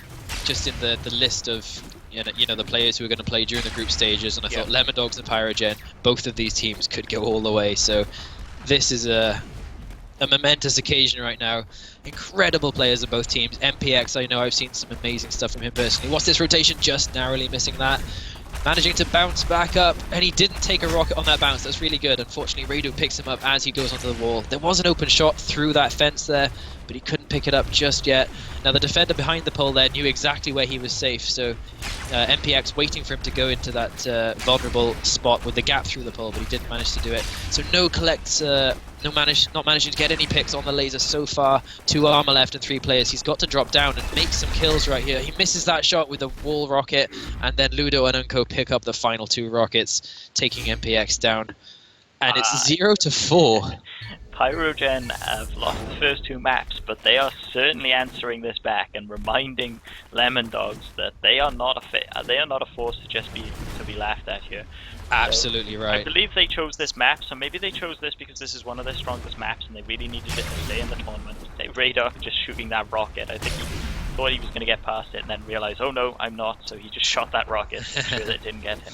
list of you know the players who are going to play during the group stages, and I thought Lemondogs and Pyrogen, both of these teams could go all the way. So this is a momentous occasion right now. Incredible players of both teams. MPX, I know I've seen some amazing stuff from him personally. What's this rotation? Just narrowly missing that. Managing to bounce back up, and he didn't take a rocket on that bounce. That's really good. Unfortunately, Rayduk picks him up as he goes onto the wall. There was an open shot through that fence there, but he couldn't pick it up just yet. Now the defender behind the pole there knew exactly where he was safe, so MPX waiting for him to go into that vulnerable spot with the gap through the pole, but he didn't manage to do it. So not managing to get any picks on the laser so far. 2 armor left and 3 players. He's got to drop down and make some kills right here. He misses that shot with a wall rocket, and then Ludo and Unko pick up the final 2 rockets, taking MPX down. And it's 0-4. Pyrogen have lost the first 2 maps, but they are certainly answering this back and reminding Lemondogs that they are not a force to just be laughed at here. Absolutely right. I believe they chose this map, so maybe they chose this because this is one of their strongest maps and they really needed it to stay in the tournament. Radar just shooting that rocket. I think he thought he was going to get past it and then realized, oh no, I'm not, so he just shot that rocket to make sure that it didn't get him.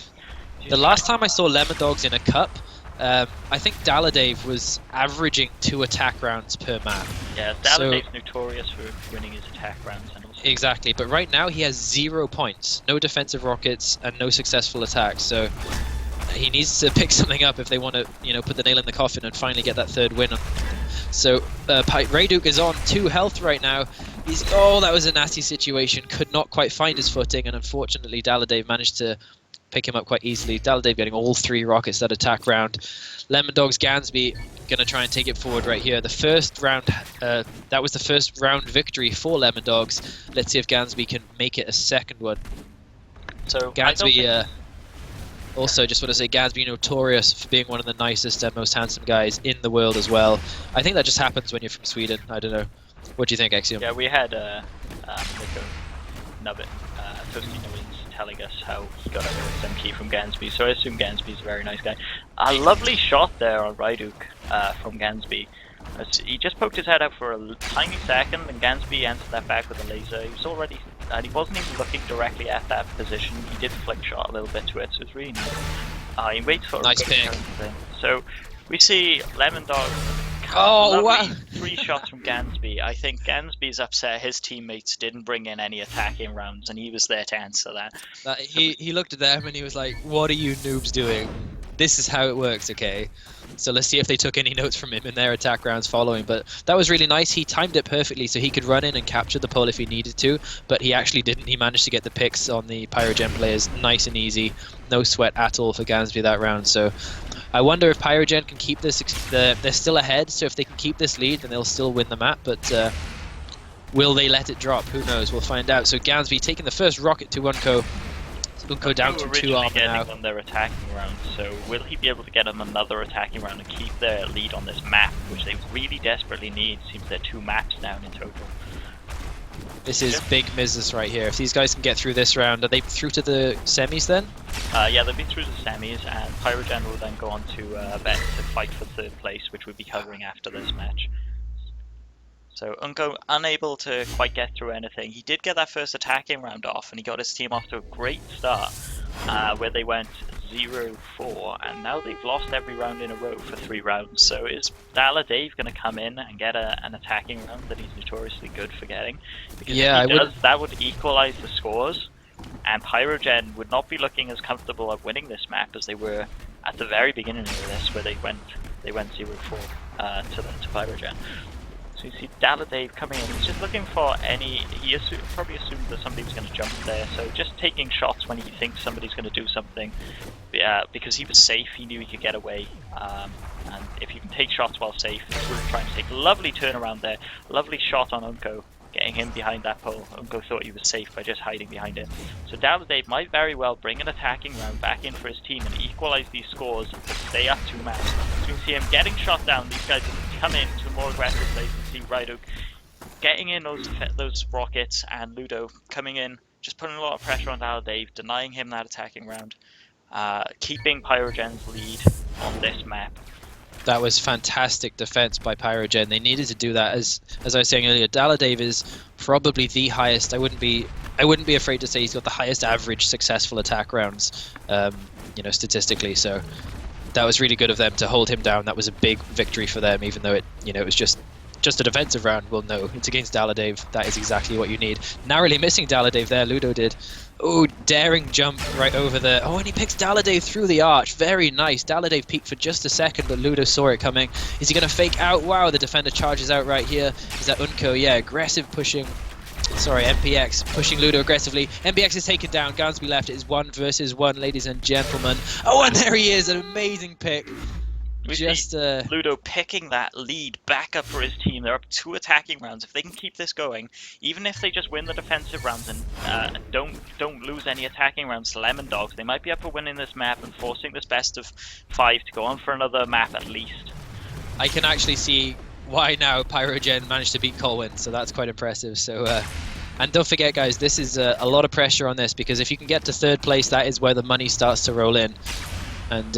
The last time I saw Lemondogs in a cup, I think Daladave was averaging 2 attack rounds per map. Yeah, Daladave's notorious for winning his attack rounds. And also exactly, but right now he has 0 points, no defensive rockets, and no successful attacks. So he needs to pick something up if they want to, put the nail in the coffin and finally get that third win. So Rayduke is on 2 health right now. That was a nasty situation. Could not quite find his footing, and unfortunately Daladave managed to pick him up quite easily. Daladave getting all 3 rockets that attack round. Lemondogs Gansby gonna try and take it forward right here. The first round, that was the first round victory for Lemondogs. Let's see if Gansby can make it a second one. So Gansby, also just want to say, Gansby notorious for being one of the nicest and most handsome guys in the world as well. I think that just happens when you're from Sweden. I don't know. What do you think, Xeiom? Yeah, we had Nubbinz telling us how he got a SM key from Gansby, so I assume Gansby's a very nice guy. A lovely shot there on Rayduke from Gansby. He just poked his head out for a tiny second, and Gansby answered that back with a laser. He was already, and he wasn't even looking directly at that position. He did flick shot a little bit to it, so it's really nice. He waits for nice a pick. So we see Lemondogs. Oh, wow. 3 shots from Gansby. I think Gansby's upset his teammates didn't bring in any attacking rounds, and he was there to answer that. He looked at them and he was like, "What are you noobs doing? This is how it works, okay?" So let's see if they took any notes from him in their attack rounds following. But that was really nice. He timed it perfectly so he could run in and capture the pole if he needed to, but he actually didn't. He managed to get the picks on the Pyrogen players nice and easy. No sweat at all for Gansby that round. So I wonder if Pyrogen can keep this. They're still ahead, so if they can keep this lead, then they'll still win the map. But will they let it drop? Who knows? We'll find out. So Gansby taking the first rocket to Unco. Unco down to 2 armor now. On their attacking round, so will he be able to get on another attacking round and keep their lead on this map, which they really desperately need? Seems they're 2 maps down in total. This is big business right here. If these guys can get through this round, are they through to the semis then? Yeah, they'll be through the semis, and Pyrogen will then go on to bet to fight for 3rd place, which we'll be covering after this match. So Unco unable to quite get through anything. He did get that first attacking round off, and he got his team off to a great start, where they went 0-4, and now they've lost every round in a row for 3 rounds. So is Daladave going to come in and get an attacking round that he's notoriously good for getting? Because if he does, that would equalize the scores, and Pyrogen would not be looking as comfortable at winning this map as they were at the very beginning of this, where they went 0-4 to Pyrogen. So you see Daladave coming in, he's just looking for he probably assumed that somebody was going to jump there, so just taking shots when he thinks somebody's going to do something, because he was safe, he knew he could get away, and if you can take shots while safe, he's really trying to take a lovely turnaround there, lovely shot on Unco, getting him behind that pole. Unco thought he was safe by just hiding behind it. So Daladave might very well bring an attacking round back in for his team and equalize these scores to stay up 2 maps. So you can see him getting shot down, these guys come in to a more aggressive place. You see Rayduke getting in those rockets, and Ludo coming in, just putting a lot of pressure on Daladave, denying him that attacking round, keeping Pyrogen's lead on this map. That was fantastic defense by Pyrogen. They needed to do that. As I was saying earlier, Daladave is probably the highest. I wouldn't be afraid to say he's got the highest average successful attack rounds, statistically. So that was really good of them to hold him down. That was a big victory for them, even though it was just a defensive round. Well, no, it's against Daladave. That is exactly what you need. Narrowly missing Daladave there. Ludo did. Oh, daring jump right over there. Oh, and he picks Daladave through the arch. Very nice. Daladave peeked for just a second, but Ludo saw it coming. Is he going to fake out? Wow, the defender charges out right here. Is that Unco? Yeah, aggressive pushing. Sorry, MPX pushing Ludo aggressively. MPX is taken down. Gansby left. It is 1 versus 1, ladies and gentlemen. Oh, and there he is. An amazing pick. We see Ludo picking that lead back up for his team. They're up 2 attacking rounds. If they can keep this going, even if they just win the defensive rounds and don't lose any attacking rounds to Lemondogs, they might be up for winning this map and forcing this best of 5 to go on for another map at least. I can actually see why now Pyrogen managed to beat Colwyn, so that's quite impressive. So and don't forget, guys, this is a lot of pressure on this, because if you can get to 3rd place, that is where the money starts to roll in, and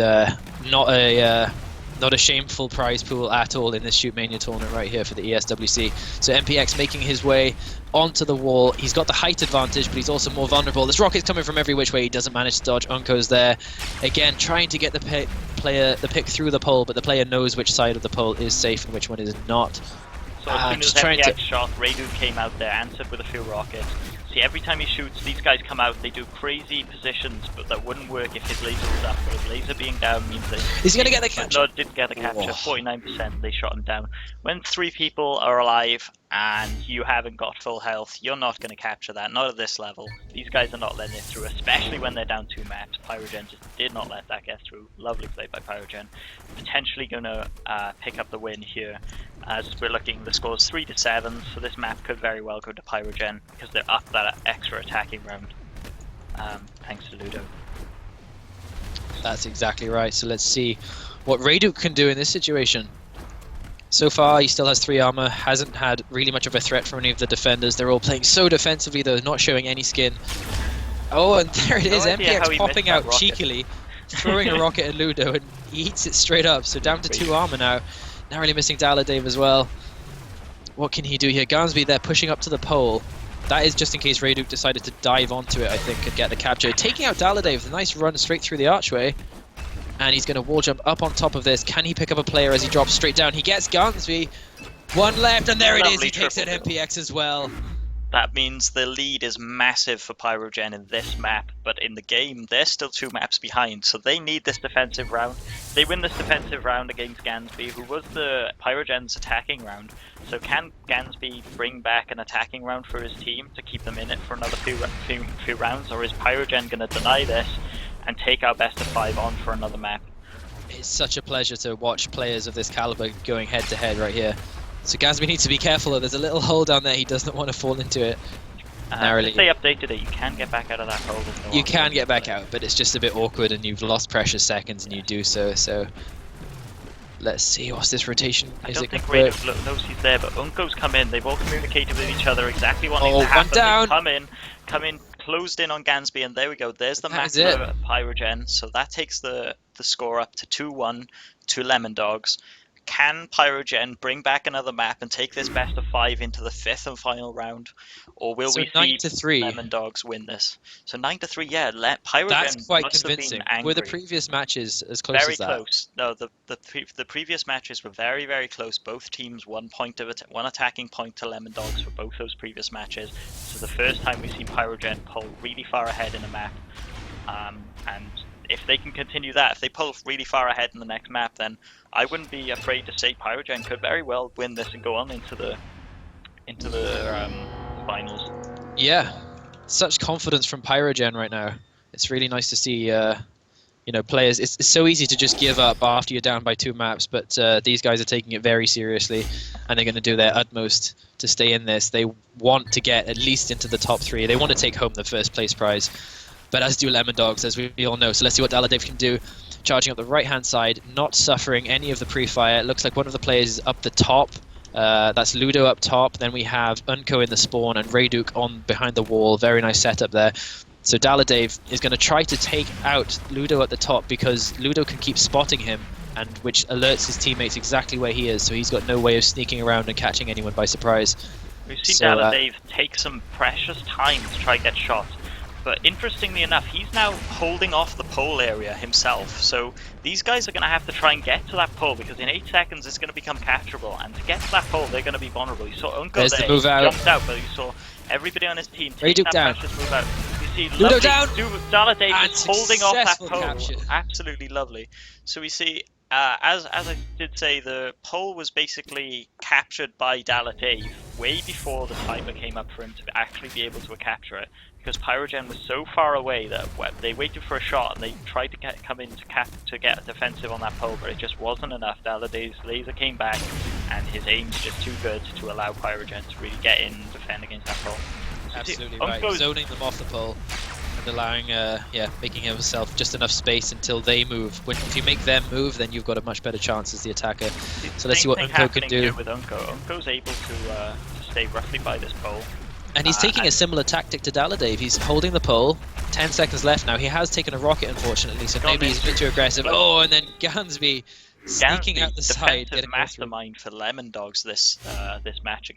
not a shameful prize pool at all in this Shootmania tournament right here for the ESWC. So MPX making his way onto the wall. He's got the height advantage, but he's also more vulnerable. There's rockets coming from every which way. He doesn't manage to dodge. Unco's there. Again, trying to get the pick through the pole, but the player knows which side of the pole is safe and which one is not. So as soon as MPX shot, Rayduke came out there, answered with a few rockets. See, every time he shoots, these guys come out, they do crazy positions, but that wouldn't work if his laser was up. But his laser being down means they... Is he going to get the capture? No, didn't get the capture. 49%, they shot him down. When 3 people are alive and you haven't got full health, you're not going to capture that, not at this level. These guys are not letting it through, especially when they're down 2 maps. Pyrogen just did not let that get through. Lovely play by Pyrogen. Potentially going to pick up the win here. As we're looking, the score's 3-7, so this map could very well go to Pyrogen because they're up that extra attacking round. Thanks to Ludo. That's exactly right. So let's see what Reyduk can do in this situation. So far, he still has 3 armor, hasn't had really much of a threat from any of the defenders. They're all playing so defensively, though, not showing any skin. Oh, and there it is, MPX popping out cheekily, throwing a rocket at Ludo, and he eats it straight up. So down to 2 armor now. Now really missing Daladave as well. What can he do here? Garnsby there pushing up to the pole. That is just in case Reyduk decided to dive onto it, I think, and get the capture. Taking out Daladave with a nice run straight through the archway. And he's going to wall jump up on top of this. Can he pick up a player as he drops straight down? He gets Garnsby. 1 left, and there it is. He takes out MPX as well. That means the lead is massive for Pyrogen in this map, but in the game, they're still 2 maps behind, so they need this defensive round. They win this defensive round against Gansby, who was the Pyrogen's attacking round. So can Gansby bring back an attacking round for his team to keep them in it for another few rounds, or is Pyrogen going to deny this and take our best of 5 on for another map? It's such a pleasure to watch players of this caliber going head to head right here. So Gansby needs to be careful though, there's a little hole down there, he does not want to fall into it. Narrowly. If they updated it, you can get back out of that hole. You can get back out, but it's just a bit awkward and you've lost precious seconds and you do so, so... Let's see, what's this rotation? I don't think Reyduk knows he's there, but Unko's come in, they've all communicated with each other exactly what needs to happen. Down. Come in, closed in on Gansby, and there we go, there's the map for Pyrogen, so that takes the score up to 2-1 to Lemondogs. Can Pyrogen bring back another map and take this best of 5 into the 5th and final round, or will we see Lemondogs win this? So 9-3, yeah. Pyrogen that's quite must convincing. Have been angry. Were the previous matches as close very as that? Very close. No, the previous matches were very, very close. Both teams 1 attacking point to Lemondogs for both those previous matches. So the first time we've seen Pyrogen pull really far ahead in a map, and if they can continue that, if they pull really far ahead in the next map, then I wouldn't be afraid to say Pyrogen could very well win this and go on into the finals. Yeah, such confidence from Pyrogen right now. It's really nice to see, you know, players. It's so easy to just give up after you're down by 2 maps, but these guys are taking it very seriously, and they're going to do their utmost to stay in this. They want to get at least into the top 3. They want to take home the first place prize. But as do Lemondogs, as we all know. So let's see what Daladave can do. Charging up the right-hand side, not suffering any of the pre-fire. It looks like one of the players is up the top. That's Ludo up top. Then we have Unko in the spawn and Reyduk on behind the wall. Very nice setup there. So Daladave is going to try to take out Ludo at the top because Ludo can keep spotting him, and which alerts his teammates exactly where he is. So he's got no way of sneaking around and catching anyone by surprise. We've seen Daladave take some precious time to try to get shots. But interestingly enough, he's now holding off the pole area himself. So these guys are going to have to try and get to that pole because in 8 seconds it's going to become capturable. And to get to that pole, they're going to be vulnerable. You saw Unko there, move out. Jumped out, but you saw everybody on his team take that precious move out. You see Ludo down. Daladave is holding off that pole. Capture. Absolutely lovely. So we see, as I did say, the pole was basically captured by Daladave way before the timer came up for him to actually be able to capture it. Because Pyrogen was so far away that they waited for a shot and they tried to come in to get defensive on that pole, but it just wasn't enough. Daladave's laser came back and his aim's just too good to allow Pyrogen to really get in and defend against that pole. So absolutely right, zoning them off the pole and allowing, making himself just enough space until they move. If you make them move, then you've got a much better chance as the attacker. So let's see what Unko can do. With Unko's able to stay roughly by this pole. And he's taking a similar tactic to Daladave. He's holding the pole. 10 seconds left now. He has taken a rocket, unfortunately, so maybe he's a bit too aggressive. Oh, and then Gansby sneaking out the side. Defensive mastermind for Lemondogs this match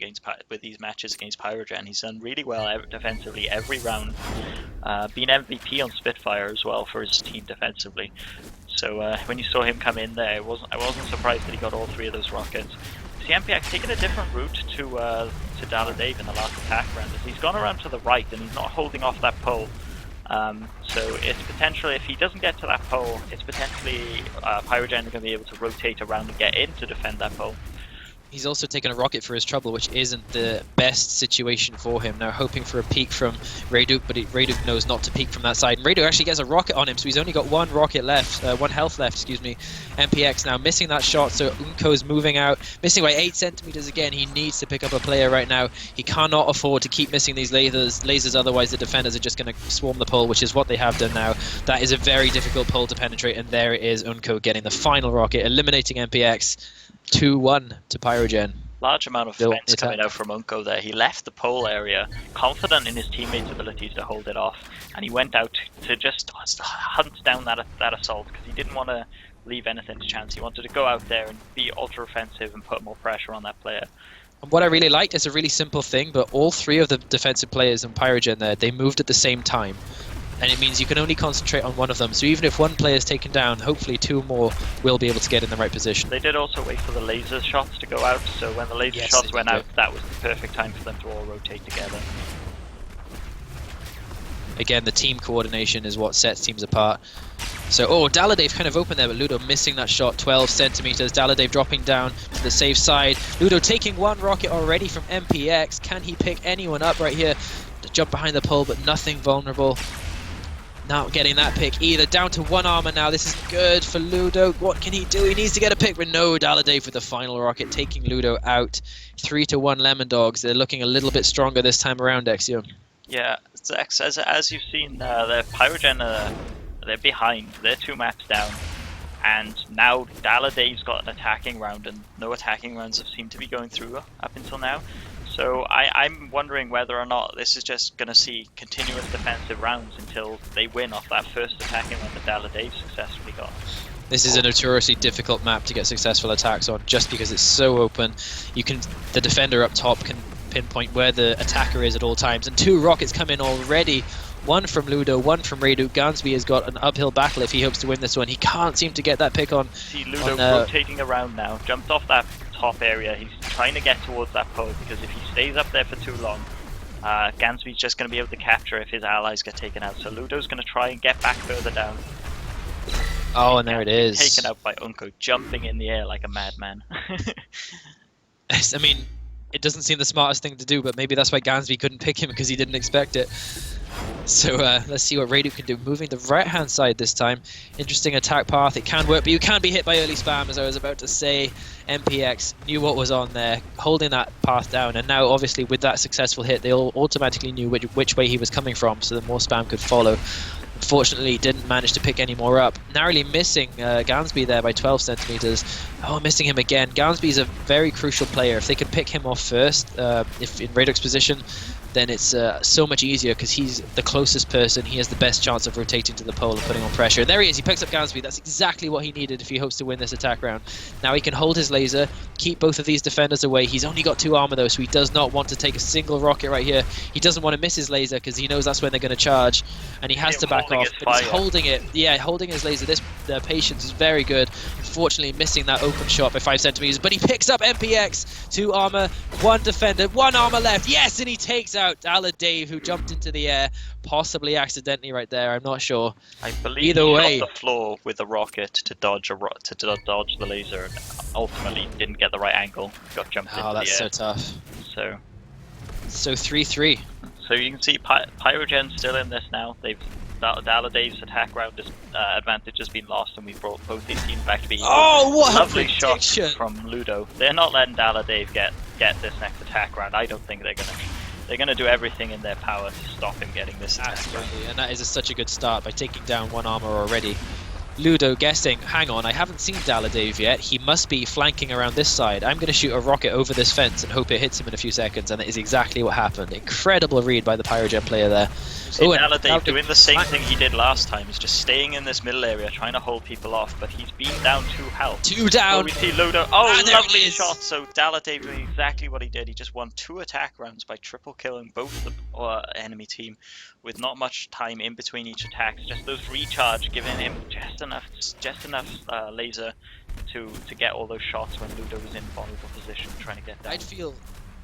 with these matches against Pyrogen. He's done really well defensively every round. Been MVP on Spitfire as well for his team defensively. So when you saw him come in there, I wasn't surprised that he got all 3 of those rockets. MPX taking a different route to to Daladave in the last attack round is he's gone around to the right and he's not holding off that pole. So it's potentially, if he doesn't get to that pole, it's potentially Pyrogen going to be able to rotate around and get in to defend that pole. He's also taken a rocket for his trouble, which isn't the best situation for him. Now hoping for a peek from Reyduk, but Reyduk knows not to peek from that side. And Reyduk actually gets a rocket on him, so he's only got one rocket left, one health left, excuse me. MPX now missing that shot, so Unko's moving out, missing by 8 centimeters again. He needs to pick up a player right now. He cannot afford to keep missing these lasers, otherwise the defenders are just going to swarm the pole, which is what they have done now. That is a very difficult pole to penetrate, and there it is, Unko getting the final rocket, eliminating MPX. 2-1 to Pyrogen. Large amount of defense coming out from Unko there. He left the pole area confident in his teammates' abilities to hold it off, and he went out to just hunt down that assault because he didn't want to leave anything to chance. He wanted to go out there and be ultra offensive and put more pressure on that player. And what I really liked is a really simple thing, but all three of the defensive players in Pyrogen there, they moved at the same time. And it means you can only concentrate on one of them. So even if one player is taken down, hopefully 2 more will be able to get in the right position. They did also wait for the laser shots to go out, so when the laser shots went out, that was the perfect time for them to all rotate together. Again, the team coordination is what sets teams apart. So, Daladave kind of open there, but Ludo missing that shot, 12 centimeters. Daladave dropping down to the safe side. Ludo taking one rocket already from MPX. Can he pick anyone up right here? To jump behind the pole, but nothing vulnerable. Not getting that pick either. Down to 1 armor now. This is good for Ludo. What can he do? He needs to get a pick, but no. Daladave with the final rocket, taking Ludo out. 3-1 Lemondogs. They're looking a little bit stronger this time around, Xeiom. Yeah, Zechs, as you've seen, the Pyrogen, they're behind. They're 2 maps down. And now Daladave's got an attacking round, and no attacking rounds have seemed to be going through up until now. So I'm wondering whether or not this is just going to see continuous defensive rounds until they win off that first attacking round that Daladave successfully got. This is a notoriously difficult map to get successful attacks on, just because it's so open. The defender up top can pinpoint where the attacker is at all times, and 2 rockets come in already. One from Ludo, one from Reyduk. Gansby has got an uphill battle if he hopes to win this one. He can't seem to get that pick on. See Ludo rotating around now, jumped off that top area. He's trying to get towards that pole because if he stays up there for too long, Gansby's just going to be able to capture if his allies get taken out. So Ludo's going to try and get back further down. Oh, and there it is. Taken out by Unko, jumping in the air like a madman. I mean, it doesn't seem the smartest thing to do, but maybe that's why Gansby couldn't pick him, because he didn't expect it. So let's see what Reyduk can do. Moving the right-hand side this time. Interesting attack path. It can work, but you can be hit by early spam, as I was about to say. MPX knew what was on there, holding that path down. And now, obviously, with that successful hit, they all automatically knew which way he was coming from, so the more spam could follow. Unfortunately, didn't manage to pick any more up. Narrowly missing Gansby there by 12 centimeters. Oh, missing him again. Gansby is a very crucial player. If they could pick him off first, if in Reyduk's position, then it's so much easier because he's the closest person. He has the best chance of rotating to the pole and putting on pressure. There he is. He picks up Gansby. That's exactly what he needed if he hopes to win this attack round. Now he can hold his laser, keep both of these defenders away. He's only got 2 armor though, so he does not want to take a single rocket right here. He doesn't want to miss his laser because he knows that's when they're going to charge, and he has to back off. But he's holding it. Yeah, holding his laser. This patience is very good. Unfortunately, missing that open shot by 5 centimeters, but he picks up MPX. 2 armor, 1 defender, 1 armor left. Yes, and he takes out Daladave, who jumped into the air, possibly accidentally right there. I'm not sure. I believe he shot the floor with a rocket to dodge the laser, and ultimately didn't get the right angle. Got jumped into the air. Oh, that's so tough. So 3-3. So you can see Pyrogen's still in this now. Daladave's attack round advantage has been lost, and we've brought both these teams back to be what lovely shot from Ludo. They're not letting Daladave get this next attack round. I don't think they're gonna do everything in their power to stop him getting this attack round. And that is such a good start by taking down 1 armor already. Ludo guessing, hang on, I haven't seen Daladave yet. He must be flanking around this side. I'm going to shoot a rocket over this fence and hope it hits him in a few seconds, and that is exactly what happened. Incredible read by the Pyrogen player there. See Daladave doing the same thing he did last time. He's just staying in this middle area, trying to hold people off, but he's been down 2 health. 2 down! So we see Ludo. Oh, lovely shot! So Daladave doing exactly what he did. He just won 2 attack rounds by triple killing both the enemy team with not much time in between each attack. Just those recharge, giving him just enough laser to get all those shots when Ludo was in vulnerable position trying to get down.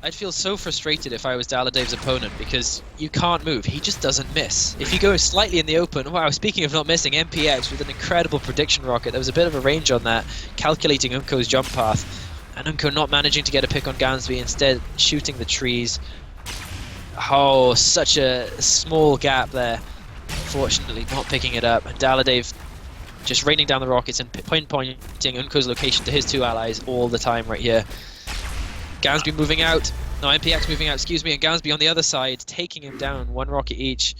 I'd feel so frustrated if I was Daladave's opponent, because you can't move. He just doesn't miss. If you go slightly in the open, wow, speaking of not missing, MPX with an incredible prediction rocket. There was a bit of a range on that, calculating Unko's jump path. And Unko not managing to get a pick on Gansby, instead shooting the trees. Oh, such a small gap there. Fortunately, not picking it up. And Daladave just raining down the rockets and pinpointing Unko's location to his two allies all the time right here. Gansby moving out. No, MPX moving out, excuse me. And Gansby on the other side, taking him down. One rocket each.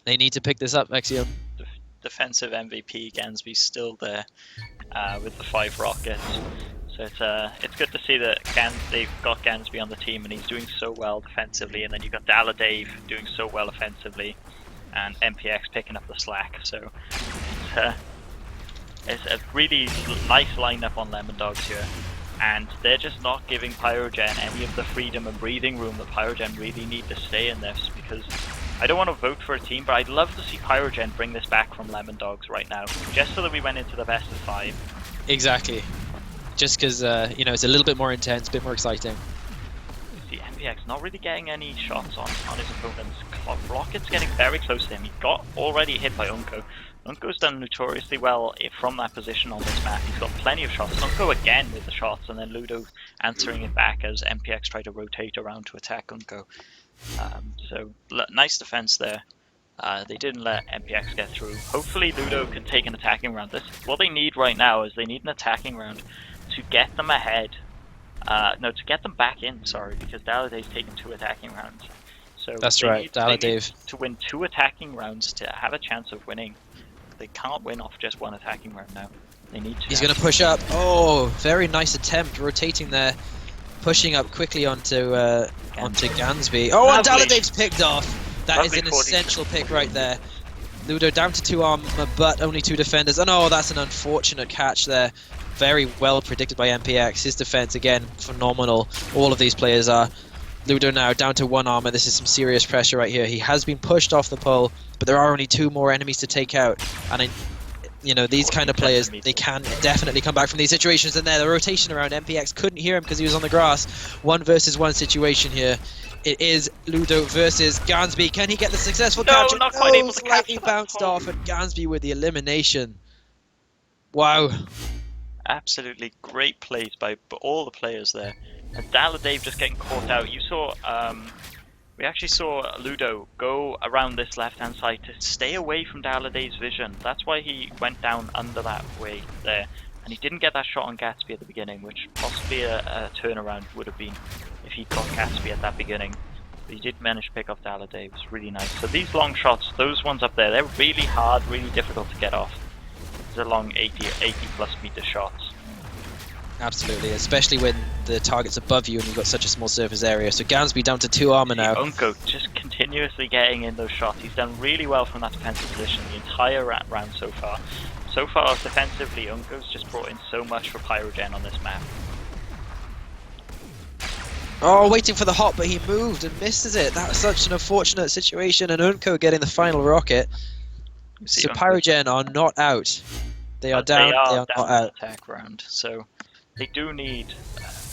They need to pick this up, Xeiom. Defensive MVP, Gansby's still there with the 5 rockets. So it's good to see that they've got Gansby on the team and he's doing so well defensively, and then you've got Daladave doing so well offensively, and MPX picking up the slack. So it's a really nice lineup on Lemondogs here, and they're just not giving Pyrogen any of the freedom and breathing room that Pyrogen really need to stay in this, because I don't want to vote for a team, but I'd love to see Pyrogen bring this back from Lemondogs right now, just so that we went into the best of 5. Exactly. Just because, you know, it's a little bit more intense, a bit more exciting. The MPX not really getting any shots on his opponents. Rocket's getting very close to him. He got already hit by Unko. Unko's done notoriously well from that position on this map. He's got plenty of shots. Unko again with the shots, and then Ludo answering it back as MPX try to rotate around to attack Unko. So nice defense there. They didn't let MPX get through. Hopefully Ludo can take an attacking round. What they need right now is they need an attacking round to get them ahead. No, to get them back in, sorry, because Daladave's taken 2 attacking rounds. So that's right, Daladave. To win 2 attacking rounds to have a chance of winning. They can't win off just 1 attacking round now. They need to. He's going to push up. Oh, very nice attempt, rotating there, pushing up quickly onto Gansby. Oh, and Daladave's picked off. That is an essential pick right there. Ludo down to 2 armor, but only 2 defenders. Oh no, that's an unfortunate catch there. Very well predicted by MPX. His defense, again, phenomenal. All of these players are. Ludo now down to 1 armor. This is some serious pressure right here. He has been pushed off the pole, but there are only 2 more enemies to take out. And, you know, these kind of players, they can definitely come back from these situations. And there, the rotation around, MPX couldn't hear him because he was on the grass. 1 versus 1 situation here. It is Ludo versus Gansby. Can he get the successful catch? No, not quite able to slightly catch bounced off, and Gansby with the elimination. Wow. Absolutely great plays by all the players there. And Daladave just getting caught out. You saw, we actually saw Ludo go around this left-hand side to stay away from Daladave's vision. That's why he went down under that way there. And he didn't get that shot on Gatsby at the beginning, which possibly a turnaround would have been if he got Gatsby at that beginning. But he did manage to pick off Daladave. It was really nice. So these long shots, those ones up there, they're really hard, really difficult to get off. These are long 80 plus meter shots. Absolutely, especially when the target's above you and you've got such a small surface area. So Gansby down to 2 armor now. Unko just continuously getting in those shots. He's done really well from that defensive position the entire round so far. So far, defensively, Unko's just brought in so much for Pyrogen on this map. Oh, waiting for the hop, but he moved and misses it. That was such an unfortunate situation, and Unko getting the final rocket. So Pyrogen are not out. They are down, they are not out. Attack round. So they do need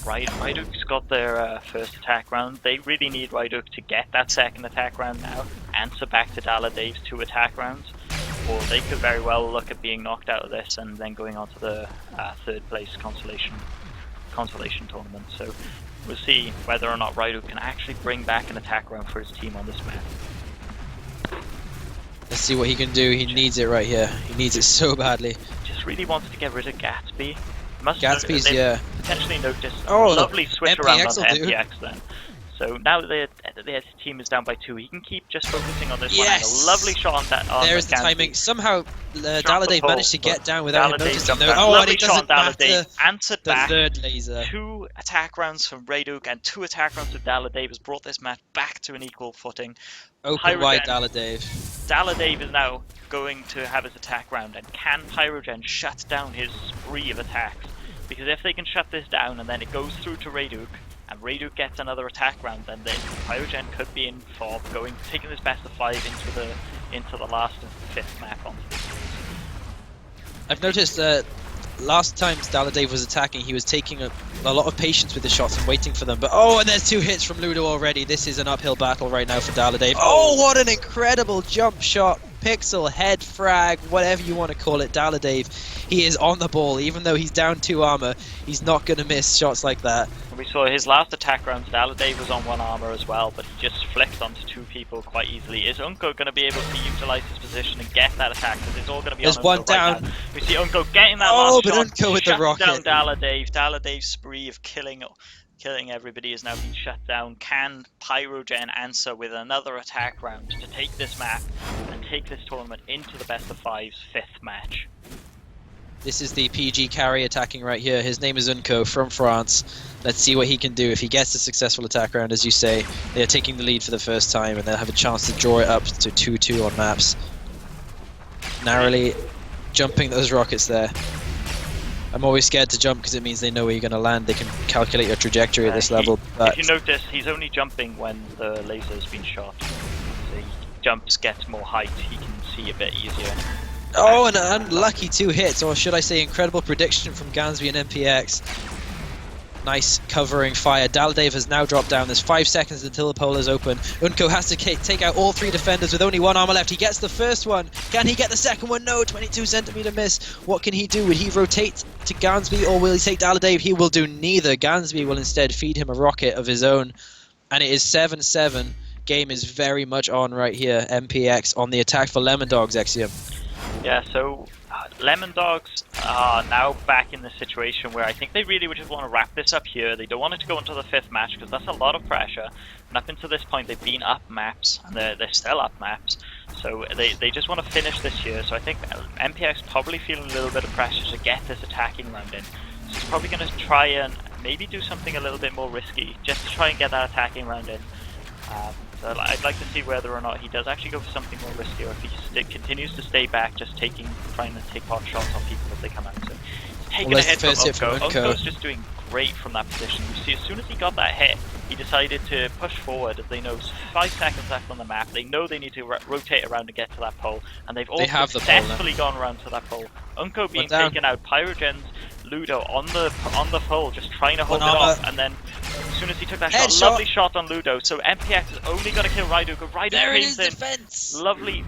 Ryduk's got their first attack round. They really need Ryduk to get that second attack round now, answer back to Daladave's 2 attack rounds, or they could very well look at being knocked out of this and then going on to the 3rd place consolation tournament. So we'll see whether or not Ryduk can actually bring back an attack round for his team on this map. Let's see what he can do. He needs it right here. He needs it so badly. Just really wants to get rid of Gatsby. Gatsby's, yeah. Potentially noticed a Oh, lovely switch around on MPX MPX then. So now that the team is down by 2, he can keep just focusing on this Yes! one. A lovely shot on that. There's the timing. Somehow Daladave managed to get down without him noticing. Oh, and it doesn't matter. Answered The back. 3rd laser. 2 attack rounds from Ryduk and 2 attack rounds from Daladave has brought this match back to an equal footing. Open wide, Daladave. Daladave is now going to have his attack round, and can Pyrogen shut down his spree of attacks? Because if they can shut this down and then it goes through to Ryduk, and Ryduk gets another attack round, then Pyrogen could be in for taking this best of 5 into the last and 5th map onto this series. I've noticed last time Daladave was attacking, he was taking a lot of patience with the shots and waiting for them. But oh, and there's 2 hits from Ludo already. This is an uphill battle right now for Daladave. Oh, what an incredible jump shot. Pixel, head frag, whatever you want to call it. Daladave, he is on the ball. Even though he's down 2 armor, he's not going to miss shots like that. We saw his last attack round, Daladave was on 1 armor as well, but he just flicked onto 2 people quite easily. Is Unko going to be able to utilize his position and get that attack? Because it's all going to be There's on one Unko right down. now. We see Unko getting that Oh, last but shot, Unko with the shuts rocket. down Daladave. Daladave's spree of killing everybody is now being shut down. Can Pyrogen answer with another attack round to take this map and take this tournament into the best of 5's 5th match? This is the PG carry attacking right here. His name is Unko from France. Let's see what he can do. If he gets a successful attack round, as you say, they're taking the lead for the first time and they'll have a chance to draw it up to 2-2 on maps. Narrowly jumping those rockets there. I'm always scared to jump because it means they know where you're going to land. They can calculate your trajectory at this level. But if you notice, he's only jumping when the laser's been shot. So he jumps, gets more height, he can see a bit easier. oh, an unlucky 2 hits, or should I say incredible prediction from Gansby and MPX. Nice covering fire. Daladave has now dropped down. There's 5 seconds until the pole is open. Unko has to take out all 3 defenders with only 1 armor left. He gets the first one. Can he get the second one? No, 22 centimeter miss. What can he do? Will he rotate to Gansby or will he take Daladave? He will do neither. Gansby will instead feed him a rocket of his own. And it is 7-7. Game is very much on right here. MPX on the attack for Lemondogs, Xeiom. Yeah, so Lemondogs are now back in the situation where I think they really would just want to wrap this up here. They don't want it to go into the 5th match because that's a lot of pressure. And up until this point, they've been up maps, and they're still up maps. So they just want to finish this here. So I think MPX probably feeling a little bit of pressure to get this attacking round in. So he's probably going to try and maybe do something a little bit more risky, just to try and get that attacking round in. So I'd like to see whether or not he does actually go for something more risky, or if he continues to stay back, just trying to take pot shots on people as they come out. So he's taking a hit from Unko. Unko's just doing great from that position. You see, as soon as he got that hit, he decided to push forward, as they know 5 seconds left on the map. They know they need to rotate around and get to that pole, and they've all successfully gone around to that pole. Unko being taken out, Pyrogen's Ludo on the pole, just trying to hold it off, and then as soon as he took that shot, lovely shot on Ludo. So MPX is only going to kill Ryduk. Ryduk came in, defense. lovely.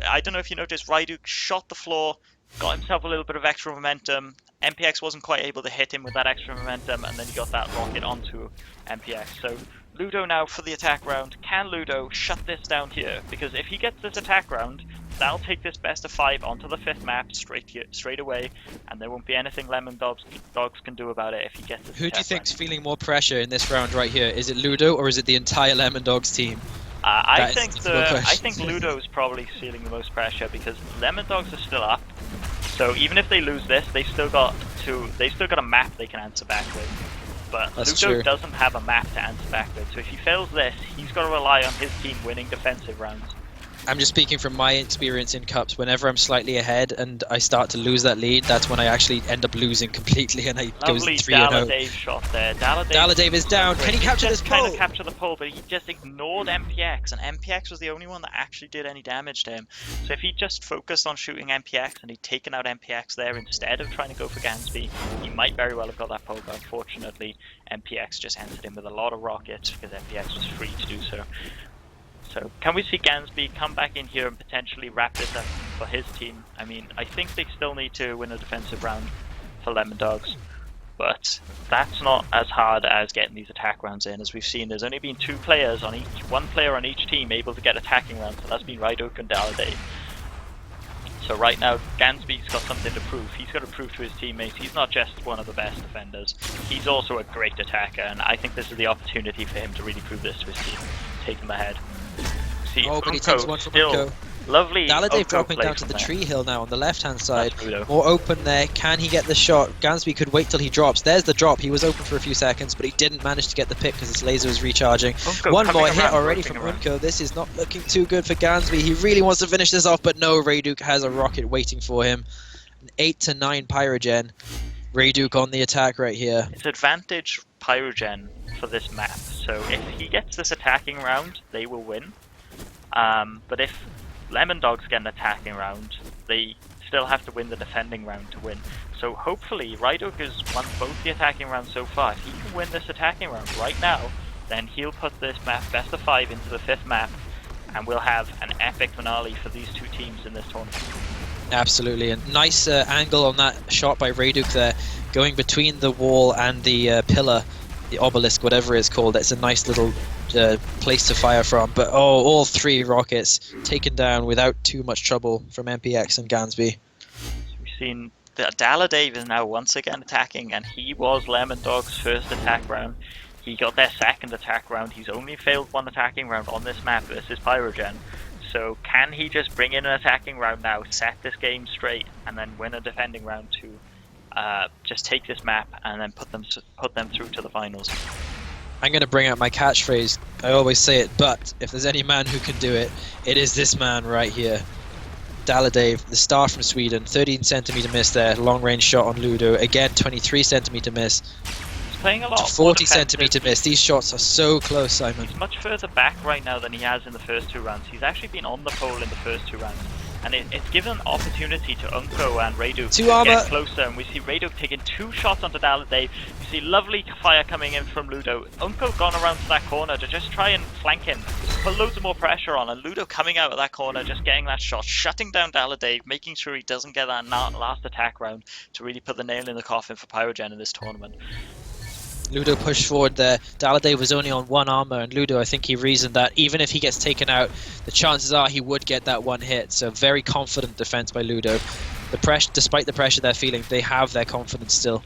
I don't know if you noticed, Ryduk shot the floor, got himself a little bit of extra momentum. MPX wasn't quite able to hit him with that extra momentum, and then he got that rocket onto MPX. So Ludo now for the attack round. Can Ludo shut this down here? Because if he gets this attack round, that'll take this best of 5 onto the 5th map straight away, and there won't be anything Lemondogs can do about it if he gets this. Who do you think's feeling more pressure in this round right here? Is it Ludo or is it the entire Lemondogs team? I think Ludo's probably feeling the most pressure because Lemondogs are still up. So even if they lose this, they've still got a map they can answer back with. But Ludo doesn't have a map to answer back with. So if he fails this, he's got to rely on his team winning defensive rounds. I'm just speaking from my experience in cups. Whenever I'm slightly ahead and I start to lose that lead, that's when I actually end up losing completely, and I go 3-0. Daladave shot there. Daladave is down. Can he capture this pole? Trying to capture the pole, but he just ignored MPX, and MPX was the only one that actually did any damage to him. So if he just focused on shooting MPX and he'd taken out MPX there instead of trying to go for Gansby, he might very well have got that pole. But unfortunately, MPX just answered him with a lot of rockets because MPX was free to do so. So can we see Gansby come back in here and potentially wrap this up for his team? I mean, I think they still need to win a defensive round for Lemondogs, but that's not as hard as getting these attack rounds in. As we've seen, there's only been 2 players on each, 1 player on each team able to get attacking rounds, and that's been Ryduk and Daladave. So right now, Gansby's got something to prove. He's got to prove to his teammates he's not just one of the best defenders, he's also a great attacker, and I think this is the opportunity for him to really prove this to his team, take them ahead. See, but he takes one from Unko. Lovely. Daladave dropping down to the tree hill now on the left-hand side. More open there. Can he get the shot? Gansby could wait till he drops. There's the drop. He was open for a few seconds, but he didn't manage to get the pick because his laser was recharging. One more hit already from Unko. This is not looking too good for Gansby. He really wants to finish this off, but no, Ryduk has a rocket waiting for him. An 8-9 Pyrogen. Ryduk on the attack right here. It's advantage Pyrogen for this map. So if he gets this attacking round, they will win. But if Lemondogs get an attacking round, they still have to win the defending round to win. So hopefully, Ryduk has won both the attacking rounds so far. If he can win this attacking round right now, then he'll put this map best of 5 into the 5th map, and we'll have an epic finale for these two teams in this tournament. Absolutely, and nice angle on that shot by Ryduk there, going between the wall and the pillar, the obelisk, whatever it's called. It's a nice little place to fire from, but all 3 rockets taken down without too much trouble from MPX and Gansby. We've seen that Daladave is now once again attacking, and he was Lemondogs' first attack round. He got their second attack round. He's only failed 1 attacking round on this map versus Pyrogen. So can he just bring in an attacking round now, set this game straight, and then win a defending round to just take this map and then put them through to the finals? I'm going to bring out my catchphrase. I always say it, but if there's any man who can do it, it is this man right here. Daladave, the star from Sweden, 13cm miss there, long range shot on Ludo, again 23cm miss. Playing a lot 40cm miss. These shots are so close, Simon. He's much further back right now than he has in the first 2 rounds. He's actually been on the pole in the first 2 rounds, and it's given opportunity to Unko and Ryduk to get closer. And we see Ryduk taking 2 shots onto Daladave. We see lovely fire coming in from Ludo. Unko gone around to that corner to just try and flank him, put loads of more pressure on, and Ludo coming out of that corner, just getting that shot, shutting down Daladave, making sure he doesn't get that last attack round to really put the nail in the coffin for Pyrogen in this tournament. Ludo pushed forward there. Daladave was only on 1 armor, and Ludo, I think he reasoned that even if he gets taken out, the chances are he would get that 1 hit. So very confident defense by Ludo. The pressure, despite the pressure they're feeling, they have their confidence still.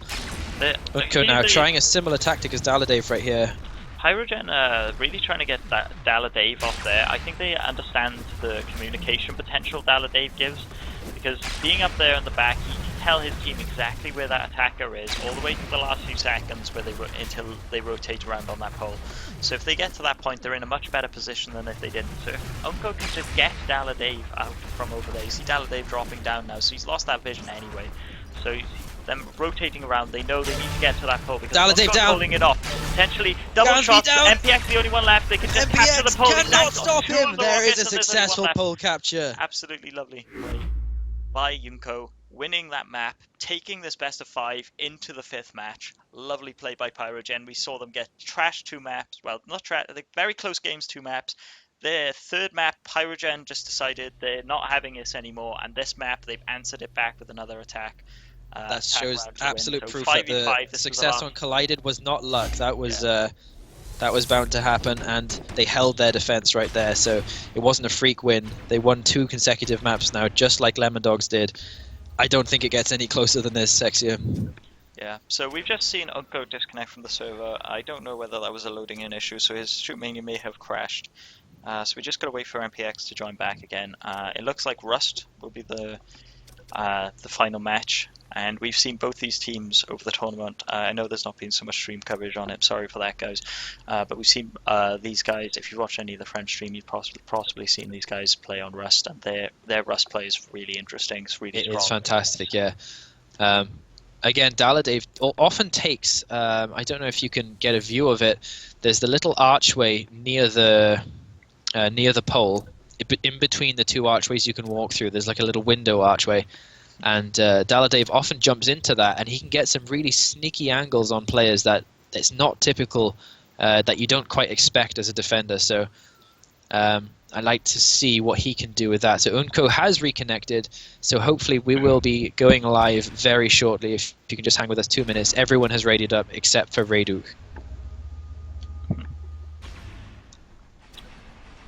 Unko now trying a similar tactic as Daladave right here. Pyrogen really trying to get that Daladave off there. I think they understand the communication potential Daladave gives, because being up there in the back, he can tell his team exactly where that attacker is all the way to the last few seconds where until they rotate around on that pole. So if they get to that point, they're in a much better position than if they didn't. So if Unko can just get Daladave out from over there, you see Daladave dropping down now, so he's lost that vision anyway. So them rotating around, they know they need to get to that pole because Daladave Unko's down, holding it off. Potentially double shots. MPX the only one left. They can just capture the pole. Cannot stop him. There is a successful pole capture. Absolutely lovely by Unko, winning that map, taking this best of 5 into the 5th match. Lovely play by Pyrogen. We saw them get trashed 2 maps. Well, not trash, very close games, 2 maps. Their 3rd map, Pyrogen just decided they're not having this anymore, and this map, they've answered it back with another attack. That shows absolute proof that the success on Collided was not luck. That was bound to happen, and they held their defense right there. So it wasn't a freak win. They won 2 consecutive maps now, just like Lemondogs did. I don't think it gets any closer than this, Xeiom. Yeah, so we've just seen Unko disconnect from the server. I don't know whether that was a loading in issue, so his Shootmania may have crashed. So we just got to wait for MPX to join back again. It looks like Rust will be the final match, and we've seen both these teams over the tournament. I know there's not been so much stream coverage on it, sorry for that, guys, but we've seen these guys. If you've watched any of the French stream, you've possibly seen these guys play on Rust, and their Rust play is really interesting. It's really strong. It's fantastic, yeah. Again, Daladave often takes, I don't know if you can get a view of it, there's the little archway near the pole. In between the 2 archways you can walk through, there's like a little window archway, and Daladave often jumps into that, and he can get some really sneaky angles on players that it's not typical, that you don't quite expect as a defender. So I like to see what he can do with that. So Unko has reconnected, so hopefully we will be going live very shortly. If you can just hang with us 2 minutes. Everyone has raided up except for Ryduk.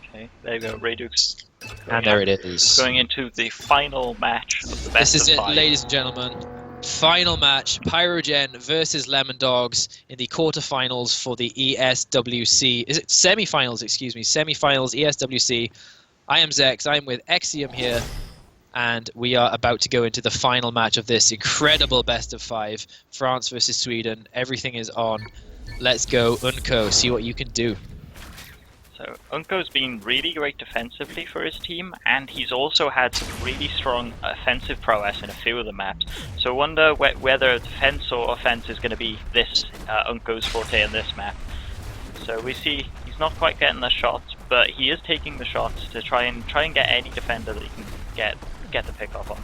Okay, there you go, Ryduk's. And there it is. Going into the final match of the best This is of it, 5. ladies and gentlemen. Final match, Pyrogen versus Lemondogs in the quarterfinals for the ESWC. Is it semifinals? Excuse me, semifinals ESWC. I am Zechs. I am with Xeiom here, and we are about to go into the final match of this incredible best of 5. France versus Sweden. Everything is on. Let's go, Unko. See what you can do. So Unko's been really great defensively for his team, and he's also had some really strong offensive prowess in a few of the maps. So I wonder whether defense or offense is going to be this Unko's forte in this map. So we see he's not quite getting the shots, but he is taking the shots to try and get any defender that he can get get the pick off on.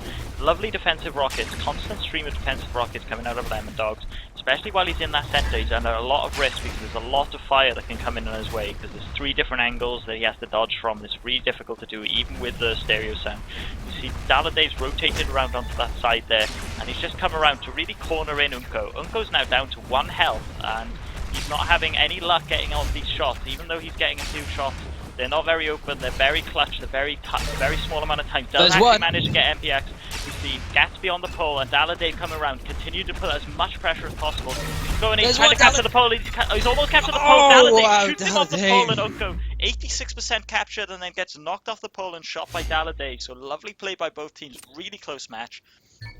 Lovely defensive rockets, constant stream of defensive rockets coming out of Lemondogs, especially while he's in that center. He's under a lot of risk because there's a lot of fire that can come in on his way, because there's 3 different angles that he has to dodge from. It's really difficult to do, even with the stereo sound. You see Dallade's rotated around onto that side there, and he's just come around to really corner in Unko. Unko's now down to 1 health, and he's not having any luck getting off these shots, even though he's getting a few shots. They're not very open, they're very clutch, they're very small amount of time. Does actually manage to get MPX. We see Gatsby on the pole and Dallade coming around, continue to put as much pressure as possible. He's going in, trying to capture the pole, he's almost captured the pole. Dallade shoots him off the pole, and Unko 86% captured and then gets knocked off the pole and shot by Dallade. So lovely play by both teams, really close match.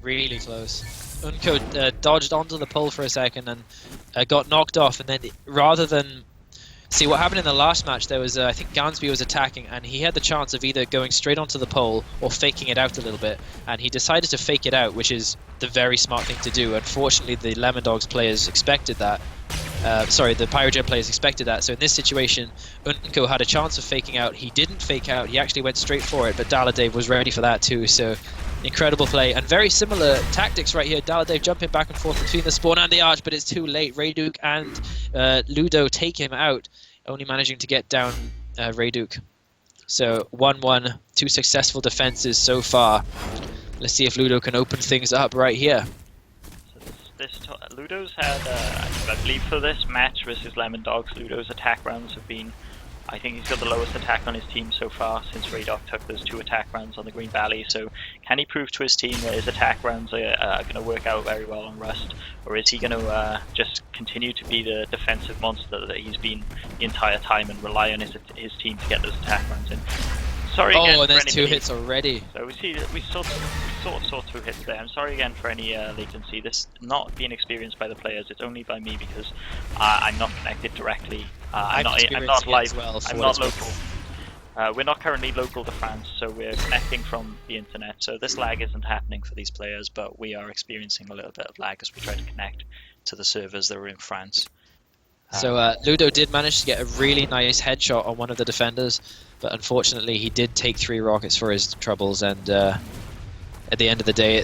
Really close. Unko dodged onto the pole for a second and got knocked off, and then rather than... See, what happened in the last match, there was, I think Gansby was attacking, and he had the chance of either going straight onto the pole or faking it out a little bit, and he decided to fake it out, which is the very smart thing to do. Unfortunately, the Lemondogs players expected that. Sorry, the Pyrogen players expected that, so in this situation, Unko had a chance of faking out. He didn't fake out, he actually went straight for it, but Dallade was ready for that too, so incredible play, and very similar tactics right here. Dallade jumping back and forth between the spawn and the arch, but it's too late. Rayduk and Ludo take him out, only managing to get down Rayduk. So 1-1, 2 successful defenses so far. Let's see if Ludo can open things up right here. So Ludo's had, I believe for this match versus Lemondogs, Ludo's attack rounds have been, I think he's got the lowest attack on his team so far since Rayduk took those 2 attack rounds on the Green Valley. So can he prove to his team that his attack rounds are going to work out very well on Rust? Or is he going to just continue to be the defensive monster that he's been the entire time and rely on his team to get those attack rounds in? Sorry again and there's for 2 hits already. So we sort of saw 2 hits there. I'm sorry again for any latency. This not being experienced by the players. It's only by me because I'm not connected directly. I'm not live. Well, I'm not local. We're not currently local to France, so we're connecting from the internet. So this lag isn't happening for these players, but we are experiencing a little bit of lag as we try to connect to the servers that are in France. So Ludo did manage to get a really nice headshot on one of the defenders, but unfortunately he did take 3 rockets for his troubles, and at the end of the day,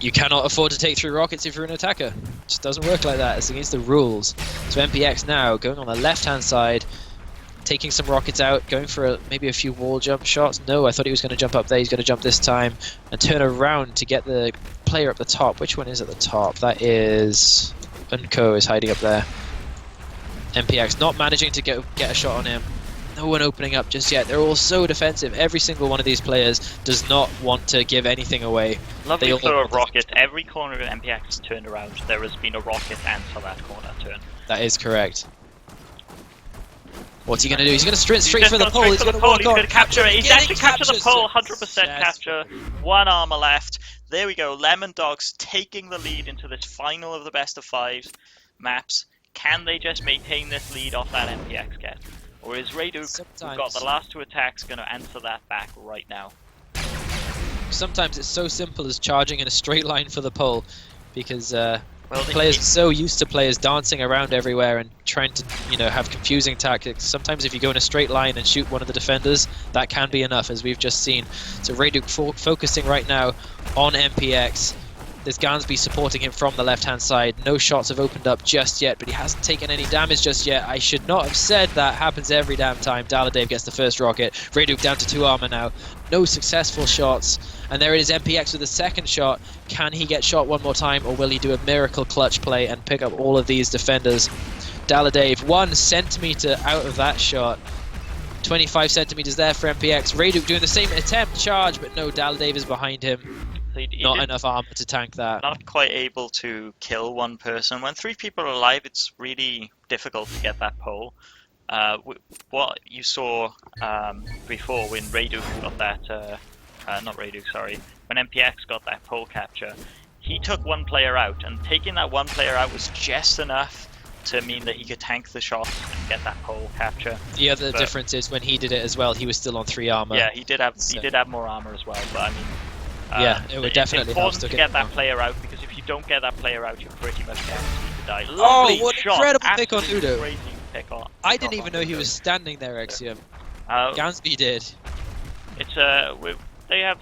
you cannot afford to take 3 rockets if you're an attacker. It just doesn't work like that. It's against the rules. So MPX now going on the left-hand side, taking some rockets out, going for maybe a few wall jump shots. No, I thought he was going to jump up there. He's going to jump this time and turn around to get the player up the top. Which one is at the top? That is... Unko is hiding up there. MPX not managing to get a shot on him. No one opening up just yet. They're all so defensive. Every single one of these players does not want to give anything away. Lovely throw of rocket. Every corner of MPX is turned around. There has been a rocket answer that corner turn. That is correct. What's he going to do? He's going to sprint straight for the pole. He's going to walk He's on. going to capture it. He's actually captured the pole. 100% Successful. capture. 1 armor left. There we go. Lemondogs taking the lead into this final of the best of 5 maps. Can they just maintain this lead off that MPX get? Or is Rayduk, who got the last 2 attacks, going to answer that back right now? Sometimes it's so simple as charging in a straight line for the pole, because players are so used to players dancing around everywhere and trying to, have confusing tactics. Sometimes if you go in a straight line and shoot one of the defenders, that can be enough, as we've just seen. So Rayduk focusing right now on MPX. There's Gansby supporting him from the left-hand side. No shots have opened up just yet, but he hasn't taken any damage just yet. I should not have said that. Happens every damn time. Dallade gets the first rocket. Rayduk down to 2 armor now. No successful shots. And there it is, MPX with the second shot. Can he get shot one more time, or will he do a miracle clutch play and pick up all of these defenders? Dallade 1 centimeter out of that shot. 25 centimeters there for MPX. Rayduk doing the same attempt, charge, but no, Dallade is behind him. Not enough armor to tank that. Not quite able to kill one person. When 3 people are alive, it's really difficult to get that pole. What you saw before when Rayduk got that, not Rayduk, sorry, when MPX got that pole capture, he took 1 player out, and taking that 1 player out was just enough to mean that he could tank the shot and get that pole capture. The other difference is when he did it as well, he was still on 3 armor. Yeah, he did have more armor as well, but I mean, yeah, it would definitely help to get that player out, because if you don't get that player out, you're pretty much guaranteed to die. Oh, what an incredible pick on Ludo! Crazy pick on. I didn't even know he was standing there, Xeiom. Gansby did. It's they have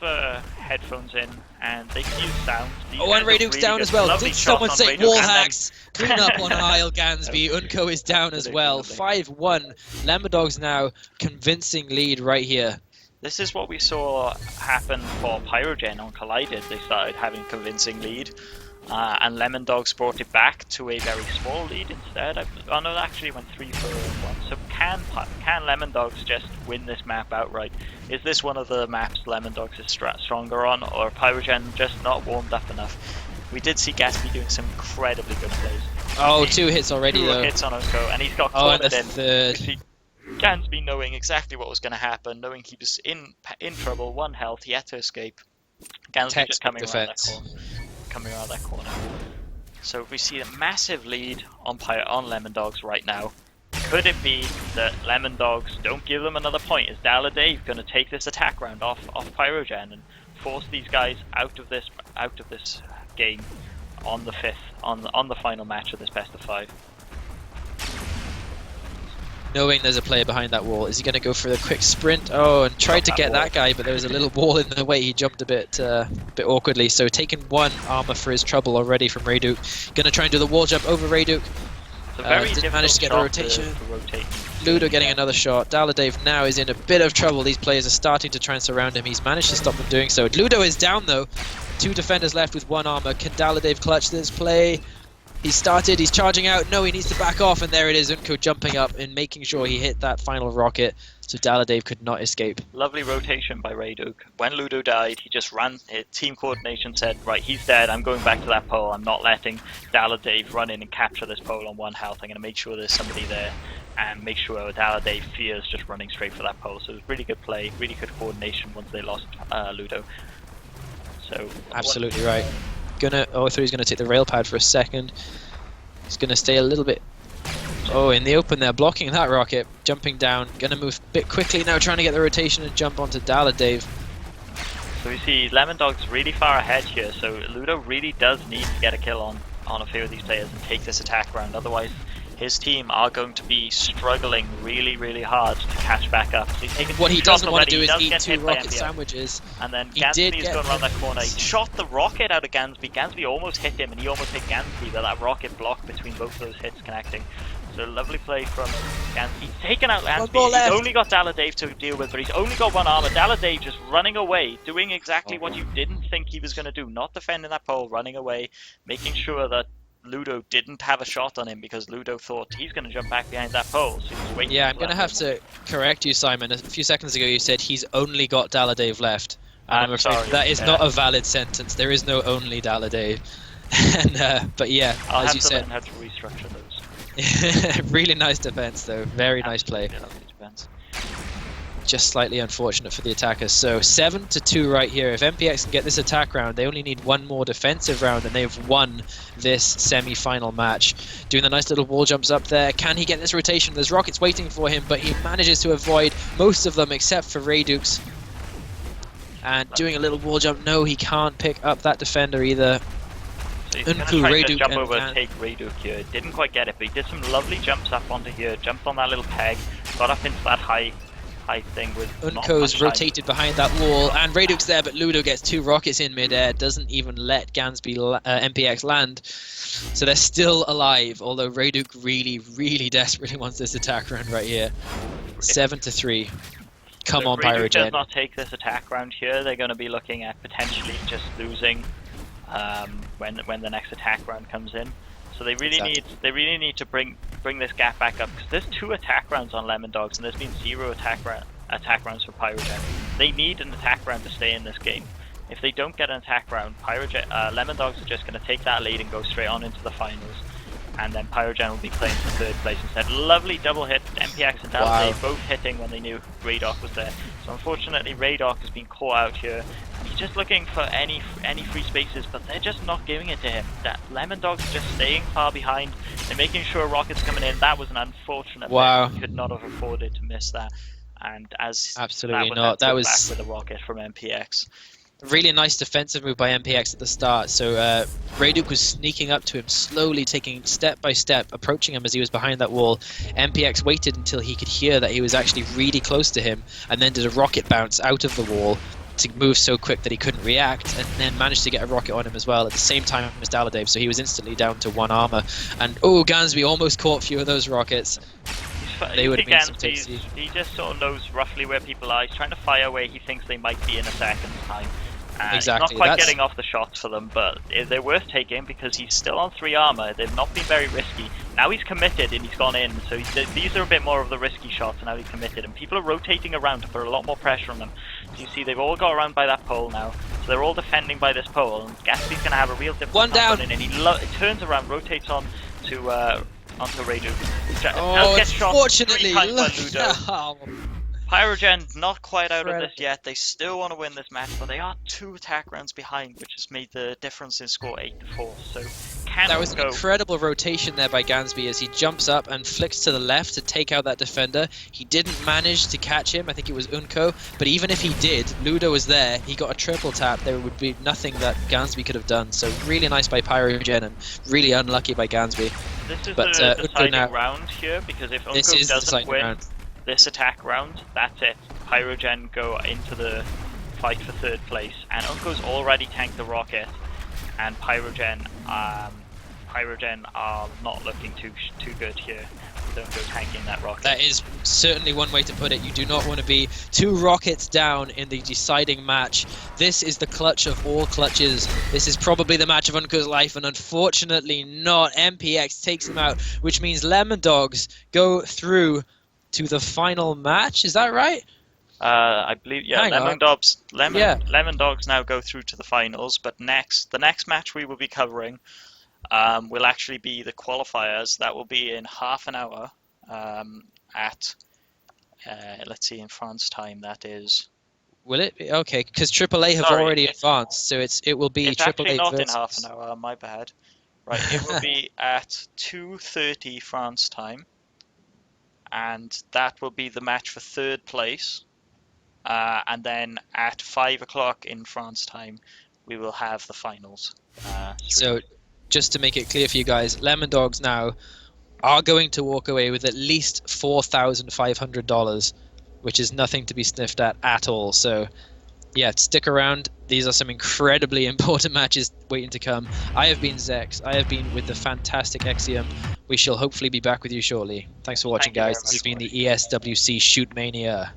headphones in, and they can use sound. Oh, and Rayduk's down as well. Did someone say wall hacks? Clean up on Isle Gansby. Unco is down as well. 5-1. Lemondogs now convincing lead right here. This is what we saw happen for Pyrogen on Collided. They started having convincing lead, and Lemondogs brought it back to a very small lead instead. Oh no, it actually went 3-4-1. So can Lemondogs just win this map outright? Is this one of the maps Lemondogs is stronger on, or Pyrogen just not warmed up enough? We did see Gatsby doing some incredibly good plays. Oh, 2 hits already though. 2 hits on Unco, and he's got cornered in. Third. Gansby knowing exactly what was going to happen, knowing he was in trouble, 1 health, he had to escape. Gansby just coming around that corner. So we see a massive lead on Lemondogs right now. Could it be that Lemondogs don't give them another point? Is Dave going to take this attack round off Pyrogen and force these guys out of this game on the 5th, on the final match of this best of 5? Knowing there's a player behind that wall, is he going to go for the quick sprint? Oh, and tried to get that guy, but there was a little wall in the way. He jumped a bit awkwardly. So taking 1 armor for his trouble already from Rayduk. Going to try and do the wall jump over Rayduk. Didn't manage to get the rotation. Ludo getting another shot. Dave now is in a bit of trouble. These players are starting to try and surround him. He's managed to stop them doing so. Ludo is down though. 2 defenders left with 1 armor. Can Dave clutch this play? He's charging out. No, he needs to back off, and there it is. Unco jumping up and making sure he hit that final rocket, so Dave could not escape. Lovely rotation by Rayduk. When Ludo died, he just ran. Team coordination said, right, he's dead. I'm going back to that pole. I'm not letting Dave run in and capture this pole on 1 health. I'm going to make sure there's somebody there and make sure Dave fears just running straight for that pole. So it was really good play, really good coordination once they lost Ludo. So absolutely right. I thought he was gonna take the rail pad for a second. He's gonna stay a little bit in the open there, blocking that rocket, jumping down, gonna move a bit quickly now, trying to get the rotation and jump onto Dave. So we see Lemondogs really far ahead here, so Ludo really does need to get a kill on a few of these players and take this attack round, otherwise his team are going to be struggling really, really hard to catch back up. So what he doesn't want to do is eat 2 rocket sandwiches. And then Gansby is going around that corner. He shot the rocket out of Gansby. Gansby almost hit him, and he almost hit Gansby, but that rocket blocked between both of those hits connecting. So lovely play from Gansby. He's taken out Gansby. He's only got Dave to deal with, but he's only got 1 armor. Dave just running away, doing exactly what you didn't think he was going to do. Not defending that pole, running away, making sure that Ludo didn't have a shot on him because Ludo thought he's going to jump back behind that pole. So he was waiting. Yeah, I'm going to have to correct you, Simon. A few seconds ago you said he's only got Dave left. And I'm afraid that is not a valid sentence. There is no only Dave. And, but yeah, I'll as you said, learn how to restructure those. Really nice defense though. Very nice play. Lovely defense. Just slightly unfortunate for the attackers. So 7-2 right here. If MPX can get this attack round, they only need 1 more defensive round and they've won this semi-final match. Doing the nice little wall jumps up there. Can he get this rotation? There's rockets waiting for him, but he manages to avoid most of them except for Rayduk's. And doing a little wall jump. No, he can't pick up that defender either. So he's going to try to jump over and take Rayduk here. Didn't quite get it, but he did some lovely jumps up onto here. Jumped on that little peg. Got up into that high thing with Unco's rotated behind that wall, and Rayduk's there, but Ludo gets 2 rockets in midair, doesn't even let Gansby MPX land. So they're still alive, although Rayduk really, really desperately wants this attack round right here. 7-3. Come on, Pyrogen. If does not take this attack round here, they're going to be looking at potentially just losing when the next attack round comes in. So they really need to bring this gap back up, because there's 2 attack rounds on Lemondogs and there's been 0 attack rounds for Pyrogen. They need an attack round to stay in this game. If they don't get an attack round, Lemondogs are just going to take that lead and go straight on into the finals. And then Pyrogen will be playing for 3rd place instead. Lovely double hit, MPX and Dave both hitting when they knew Raydok was there. So unfortunately Raydok has been caught out here. He's just looking for any free spaces, but they're just not giving it to him. That Lemondogs are just staying far behind. They're making sure rockets coming in. That was an unfortunate miss. He could not have afforded to miss that. And as absolutely not. That was back with a rocket from MPX. Really nice defensive move by MPX at the start. So Rayduk was sneaking up to him, slowly taking step by step, approaching him as he was behind that wall. MPX waited until he could hear that he was actually really close to him, and then did a rocket bounce out of the wall. to move so quick that he couldn't react, and then managed to get a rocket on him as well at the same time as Daladave, so he was instantly down to 1 armor. And oh, Gansby almost caught a few of those rockets. They would have been some tasty. He just sort of knows roughly where people are. He's trying to fire where he thinks they might be in a second's time. Exactly. He's not quite getting off the shots for them, but they're worth taking because he's still on 3 armor. They've not been very risky. Now he's committed and he's gone in, so these are a bit more of the risky shots, and now he's committed. And people are rotating around to put a lot more pressure on them. So you see they've all got around by that pole now, so they're all defending by this pole, and Gatsby's going to have a real difficult One down. time, and he turns around, rotates on to onto Radu. Oh, Gets shot 3 unfortunately, times by look Ludo. now. Pyrogen not quite out of this Incredible. yet. They still want to win this match, but they are 2 attack rounds behind, which has made the difference in score 8-4. So can That was an go. incredible rotation there by Gansby as he jumps up and flicks to the left to take out that defender. He didn't manage to catch him, I think it was Unko, but even if he did, Ludo was there, he got a triple tap, there would be nothing that Gansby could have done. So really nice by Pyrogen and really unlucky by Gansby. This is But, the Unko deciding now- round here, because if This Unko is the doesn't deciding win round. this attack round, that's it. Pyrogen go into the fight for 3rd place, and Unko's already tanked the rocket, and Pyrogen are not looking too good here. Don't go tanking that rocket. That is certainly one way to put it. You do not want to be 2 rockets down in the deciding match. This is the clutch of all clutches. This is probably the match of Unko's life, and unfortunately not. MPX takes him out, which means Lemondogs go through to the final match. Is that right? I believe, yeah. Hang on. Lemondogs now go through to the finals, but the next match we will be covering will actually be the qualifiers. That will be in half an hour at let's see, in France time that is. Will it be? Okay, because AAA have Sorry, already it's- advanced, so it will be It's AAA actually not in versus- half an hour. My bad. Right, it will be at 2:30 France time, and that will be the match for 3rd place. And then at 5 o'clock in France time, we will have the finals. So, just to make it clear for you guys, Lemondogs now are going to walk away with at least $4,500, which is nothing to be sniffed at all. So, yeah, stick around. These are some incredibly important matches waiting to come. I have been Zechs. I have been with the fantastic Xeiom. We shall hopefully be back with you shortly. Thanks for watching, Thank you very guys. This much has been for the ESWC Shootmania.